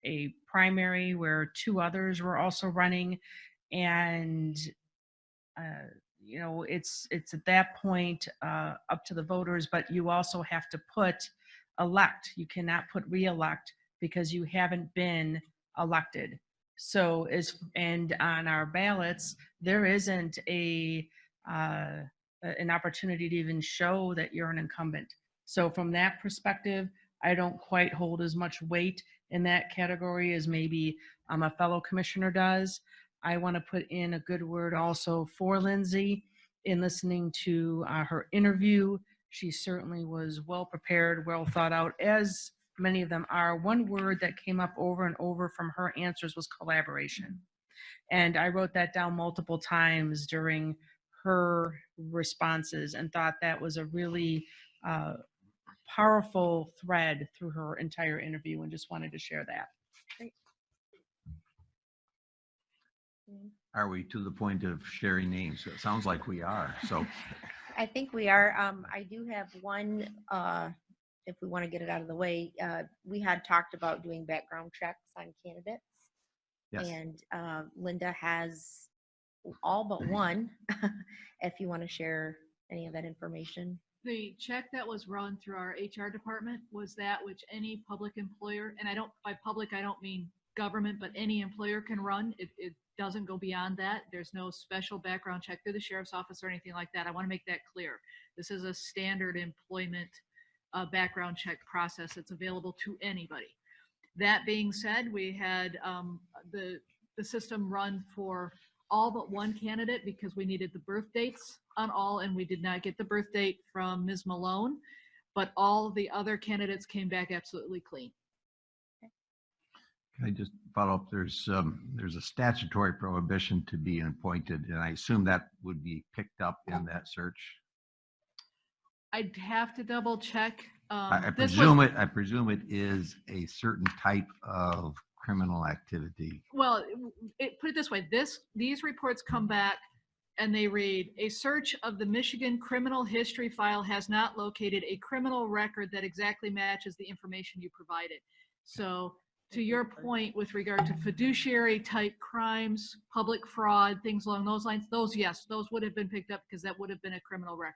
Speaker 3: a primary where 2 others were also running, and you know, it's at that point up to the voters, but you also have to put elect. You cannot put re-elect because you haven't been elected. So and on our ballots, there isn't an opportunity to even show that you're an incumbent. So from that perspective, I don't quite hold as much weight in that category as maybe a fellow commissioner does. I want to put in a good word also for Lindsay in listening to her interview. She certainly was well prepared, well thought out, as many of them are. One word that came up over and over from her answers was collaboration. And I wrote that down multiple times during her responses and thought that was a really powerful thread through her entire interview, and just wanted to share that.
Speaker 1: Great.
Speaker 13: Are we to the point of sharing names? It sounds like we are. So
Speaker 1: I think we are. I do have one, if we want to get it out of the way. We had talked about doing background checks on candidates.
Speaker 13: yes.
Speaker 1: And Linda has all but one, if you want to share any of that information.
Speaker 12: The check that was run through our HR department was that which any public employer, and by public, I don't mean government, but any employer can run. It doesn't go beyond that. There's no special background check through the sheriff's office or anything like that. I want to make that clear. This is a standard employment background check process that's available to anybody. That being said, we had the system run for all but one candidate because we needed the birth dates on all, and we did not get the birth date from Ms. Malone, but all the other candidates came back absolutely clean.
Speaker 13: Can I just follow up? There's a statutory prohibition to be appointed, and I assume that would be picked up in that search.
Speaker 12: I'd have to double check.
Speaker 13: I presume it is a certain type of criminal activity.
Speaker 12: Well, put it this way: these reports come back and they read, a search of the Michigan criminal history file has not located a criminal record that exactly matches the information you provided. So to your point with regard to fiduciary type crimes, public fraud, things along those lines, those, yes, those would have been picked up because that would have been a criminal record.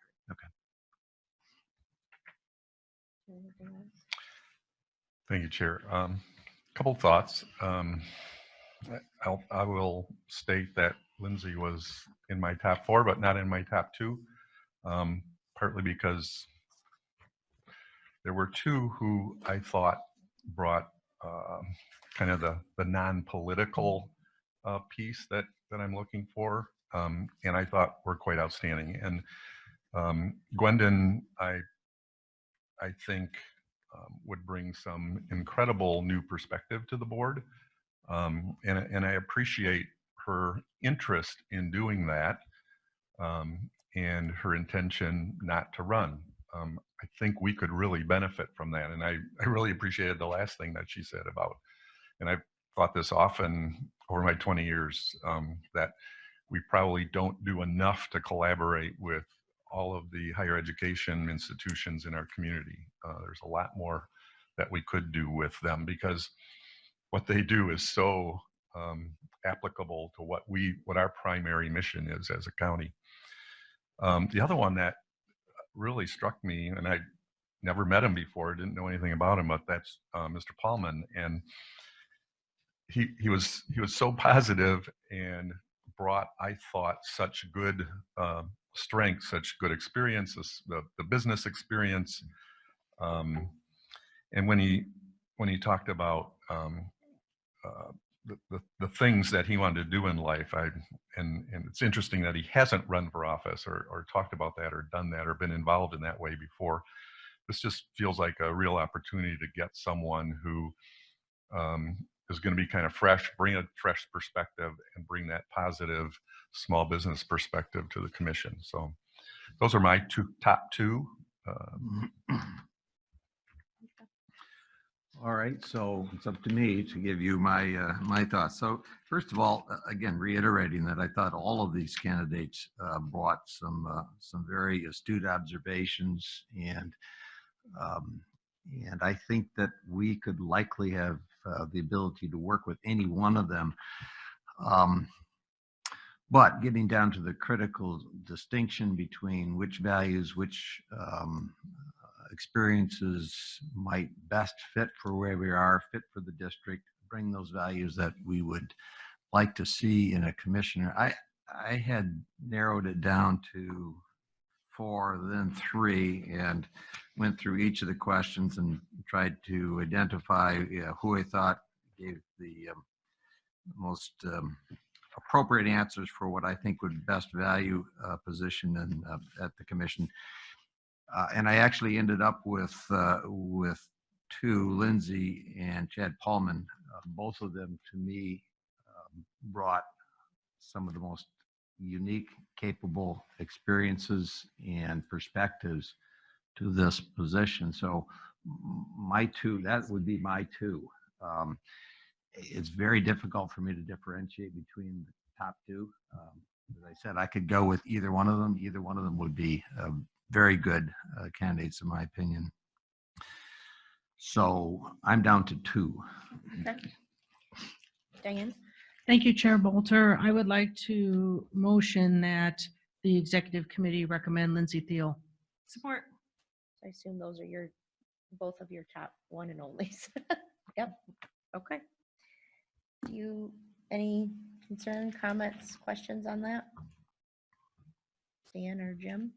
Speaker 11: Thank you, Chair. Couple thoughts. I will state that Lindsay was in my top 4, but not in my top 2, partly because there were 2 who I thought brought kind of the non-political piece that I'm looking for, and I thought were quite outstanding. And Gwendon, I think would bring some incredible new perspective to the board. And I appreciate her interest in doing that, and her intention not to run. I think we could really benefit from that. And I really appreciated the last thing that she said about, and I've thought this often over my 20 years, that we probably don't do enough to collaborate with all of the higher education institutions in our community. There's a lot more that we could do with them, because what they do is so applicable to what our primary mission is as a county. The other one that really struck me, and I never met him before, didn't know anything about him, but that's Mr. Paulman. And he was so positive and brought, I thought, such good strength, such good experience, the business experience. And when he talked about the things that he wanted to do in life, and it's interesting that he hasn't run for office or talked about that or done that or been involved in that way before. This just feels like a real opportunity to get someone who is going to be kind of fresh, bring a fresh perspective, and bring that positive small business perspective to the commission. So those are my top two.
Speaker 13: All right, so it's up to me to give you my my thoughts. So first of all, again, reiterating that I thought all of these candidates brought some very astute observations, and I think that we could likely have the ability to work with any one of them. But getting down to the critical distinction between which values, which experiences might best fit for where we are, fit for the district, bring those values that we would like to see in a commissioner. I had narrowed it down to 4, then 3, and went through each of the questions and tried to identify who I thought gave the most appropriate answers for what I think would best value position at the commission. And I actually ended up with 2, Lindsay and Chad Paulman. Both of them, to me, brought some of the most unique, capable experiences and perspectives to this position. So my 2, that would be my 2. It's very difficult for me to differentiate between the top 2. As I said, I could go with either one of them. Either one of them would be very good candidates, in my opinion. So I'm down to 2.
Speaker 1: Okay. Diane?
Speaker 3: Thank you, Chair Bolter. I would like to motion that the executive committee recommend Lindsay Thiel.
Speaker 14: Support.
Speaker 1: I assume those are both of your top 1 and onlys. Yep. Okay. Any concern, comments, questions on that? Dan or Jim?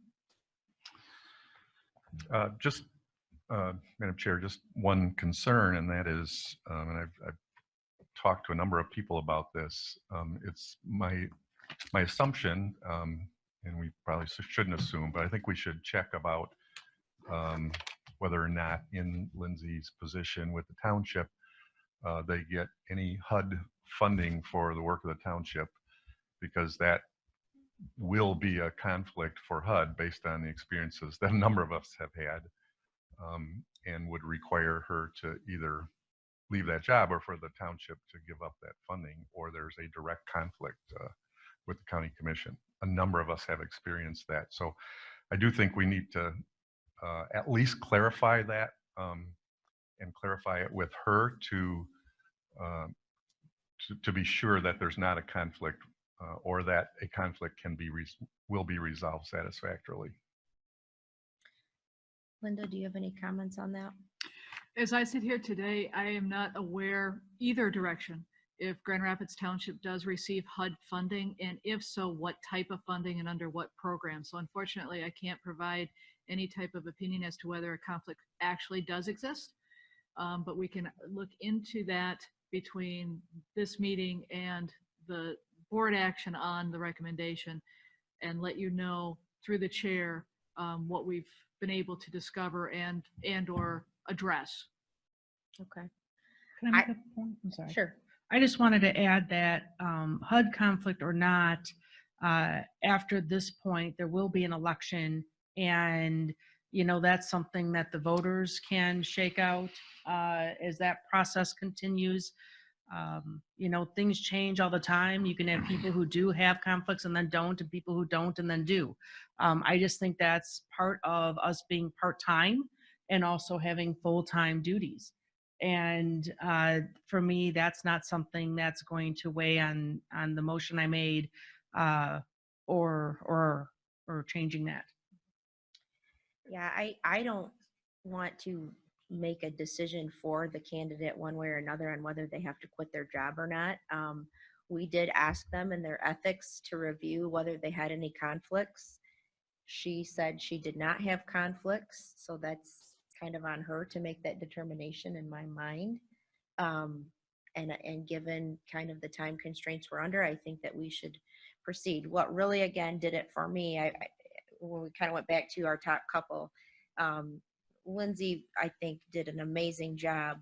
Speaker 11: Madam Chair, just one concern, and that is, and I've talked to a number of people about this. It's my assumption, and we probably shouldn't assume, but I think we should check about whether or not in Lindsay's position with the township, they get any HUD funding for the work of the township, because that will be a conflict for HUD based on the experiences that a number of us have had, and would require her to either leave that job or for the township to give up that funding, or there's a direct conflict with the county commission. A number of us have experienced that. So I do think we need to at least clarify that and clarify it with her to be sure that there's not a conflict or that a conflict will be resolved satisfactorily.
Speaker 1: Linda, do you have any comments on that?
Speaker 12: As I sit here today, I am not aware either direction. If Grand Rapids Township does receive HUD funding, and if so, what type of funding and under what program. So unfortunately, I can't provide any type of opinion as to whether a conflict actually does exist. But we can look into that between this meeting and the board action on the recommendation and let you know through the chair what we've been able to discover and or address.
Speaker 1: Okay.
Speaker 3: Can I make a point? I'm sorry.
Speaker 1: Sure.
Speaker 3: I just wanted to add that HUD conflict or not, after this point, there will be an election, and that's something that the voters can shake out as that process continues. Things change all the time. You can have people who do have conflicts and then don't, and people who don't and then do. I just think that's part of us being part-time and also having full-time duties. And for me, that's not something that's going to weigh on the motion I made or changing that.
Speaker 1: Yeah, I don't want to make a decision for the candidate one way or another on whether they have to quit their job or not. We did ask them in their ethics to review whether they had any conflicts. She said she did not have conflicts, so that's kind of on her to make that determination in my mind. And given kind of the time constraints we're under, I think that we should proceed. What really, again, did it for me, when we kind of went back to our top couple, Lindsay, I think, did an amazing job.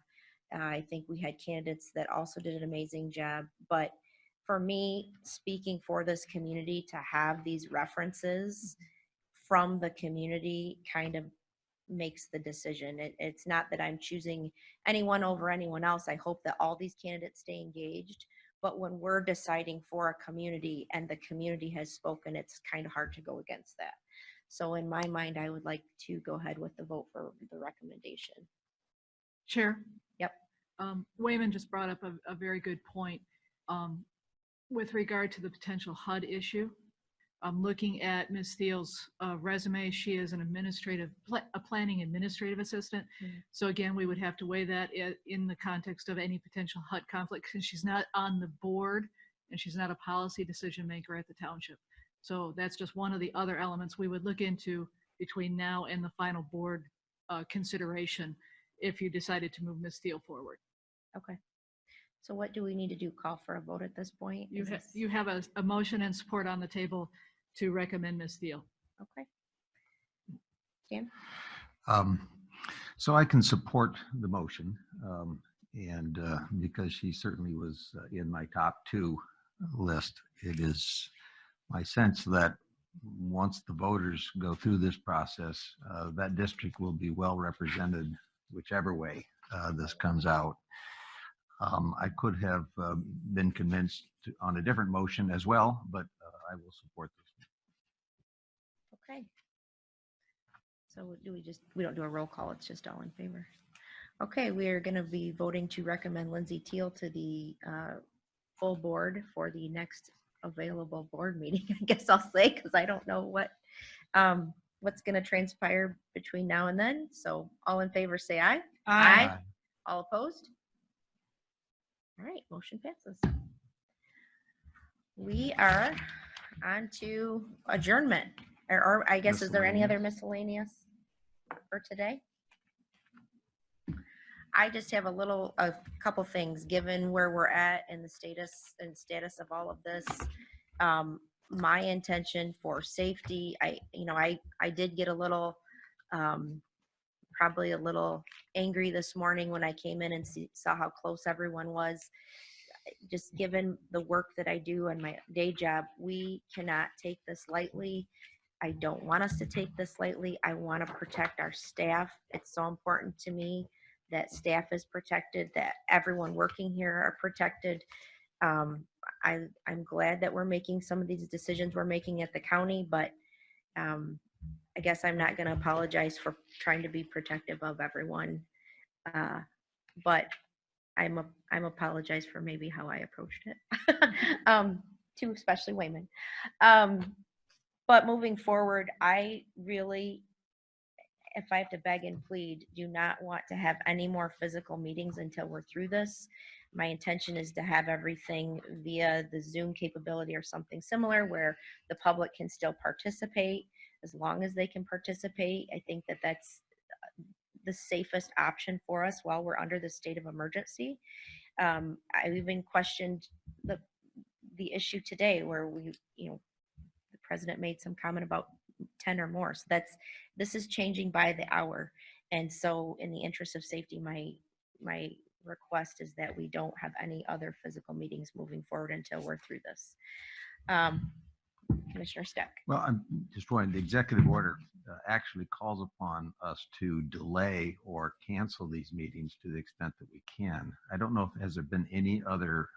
Speaker 1: I think we had candidates that also did an amazing job. But for me, speaking for this community, to have these references from the community kind of makes the decision. It's not that I'm choosing anyone over anyone else. I hope that all these candidates stay engaged. But when we're deciding for a community and the community has spoken, it's kind of hard to go against that. So in my mind, I would like to go ahead with the vote for the recommendation.
Speaker 12: Chair?
Speaker 1: Yep.
Speaker 12: Wayman just brought up a very good point with regard to the potential HUD issue. Looking at Ms. Thiel's resume, she is a planning administrative assistant. Mm-hmm. So again, we would have to weigh that in the context of any potential HUD conflict, since she's not on the board and she's not a policy decision maker at the township. So that's just one of the other elements we would look into between now and the final board consideration if you decided to move Ms. Thiel forward.
Speaker 1: Okay. So what do we need to do? Call for a vote at this point?
Speaker 12: You have a motion and support on the table to recommend Ms. Thiel.
Speaker 1: Okay. Dan?
Speaker 13: So I can support the motion, and because she certainly was in my top 2 list, it is my sense that once the voters go through this process, that district will be well represented whichever way this comes out. I could have been convinced on a different motion as well, but I will support this.
Speaker 1: Okay. So we don't do a roll call, it's just all in favor. Okay, we are going to be voting to recommend Lindsay Thiel to the full board for the next available board meeting, I guess I'll say, because I don't know what's going to transpire between now and then. So all in favor, say aye.
Speaker 3: Aye.
Speaker 1: Aye. All opposed? All right, motion passes. We are on to adjournment. Or I guess, is there any other miscellaneous for today? I just have a couple things, given where we're at and the status of all of this. My intention for safety, I did get a little, probably a little angry this morning when I came in and saw how close everyone was. Just given the work that I do and my day job, we cannot take this lightly. I don't want us to take this lightly. I want to protect our staff. It's so important to me that staff is protected, that everyone working here are protected. I'm glad that we're making some of these decisions we're making at the county, but I guess I'm not going to apologize for trying to be protective of everyone. But I'm apologize for maybe how I approached it, to especially Wayman. But moving forward, I really, if I have to beg and plead, do not want to have any more physical meetings until we're through this. My intention is to have everything via the Zoom capability or something similar where the public can still participate. As long as they can participate, I think that that's the safest option for us while we're under the state of emergency. I even questioned the issue today where the president made some comment about 10 or more. So this is changing by the hour. And so in the interest of safety, my request is that we don't have any other physical meetings moving forward until we're through this. Commissioner Steck.
Speaker 13: Well, I'm just wondering, the executive order actually calls upon us to delay or cancel these meetings to the extent that we can. I don't know if has there been any other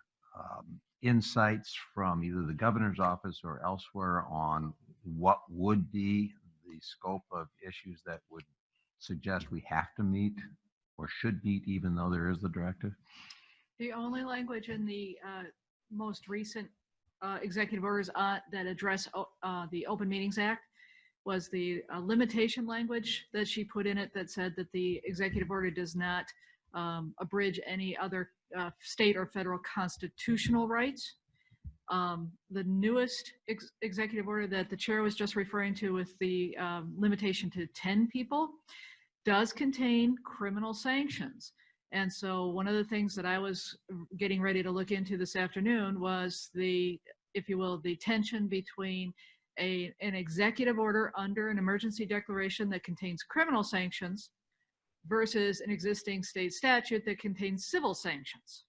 Speaker 13: insights from either the governor's office or elsewhere on what would be the scope of issues that would suggest we have to meet or should meet even though there is the directive?
Speaker 12: The only language in the most recent executive orders that address the Open Meetings Act was the limitation language that she put in it that said that the executive order does not abridge any other state or federal constitutional rights. The newest executive order that the chair was just referring to with the limitation to 10 people does contain criminal sanctions. And so one of the things that I was getting ready to look into this afternoon was the, if you will, the tension between an executive order under an emergency declaration that contains criminal sanctions versus an existing state statute that contains civil sanctions.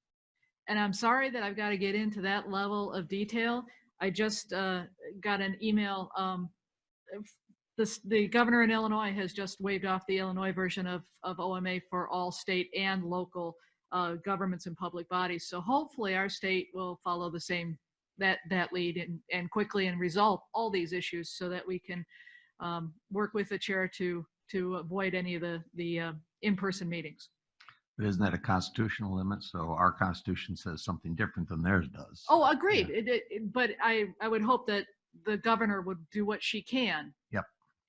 Speaker 12: And I'm sorry that I've got to get into that level of detail. I just got an email. The governor in Illinois has just waived off the Illinois version of OMA for all state and local governments and public bodies. So hopefully our state will follow the same that lead and quickly and resolve all these issues so that we can work with the chair to avoid any of the in-person meetings.
Speaker 13: But isn't that a constitutional limit? So our constitution says something different than theirs does.
Speaker 12: Oh, agreed. But I would hope that the governor would do what she can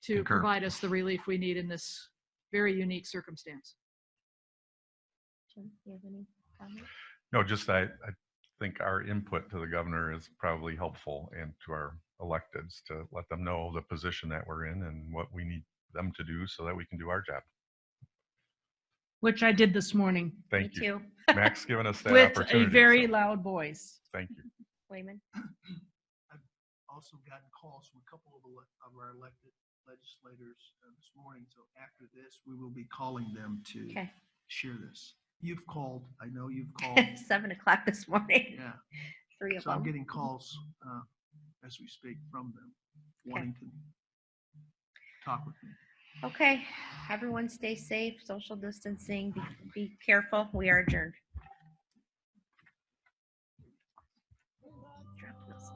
Speaker 12: to
Speaker 13: Concur.
Speaker 12: provide us the relief we need in this very unique circumstance.
Speaker 1: Jim, do you have any comments?
Speaker 11: No, just I think our input to the governor is probably helpful, and to our electeds to let them know the position that we're in and what we need them to do so that we can do our job.
Speaker 3: Which I did this morning.
Speaker 11: Thank
Speaker 1: Me
Speaker 11: you.
Speaker 1: too.
Speaker 11: Max giving us that
Speaker 3: With
Speaker 11: opportunity.
Speaker 3: a very
Speaker 11: so
Speaker 3: loud voice.
Speaker 11: Thank you.
Speaker 1: Wayman.
Speaker 15: I've also gotten calls from a couple of our elected legislators this morning. So after this, we will be calling them to
Speaker 1: Okay.
Speaker 15: share this. You've called. I know you've called.
Speaker 1: 7 o'clock this morning.
Speaker 15: Yeah.
Speaker 1: 3 of
Speaker 15: So I'm
Speaker 1: them.
Speaker 15: getting calls as we speak from them wanting to talk with me.
Speaker 1: Okay, everyone stay safe, social distancing, be careful. We are adjourned. Drop this.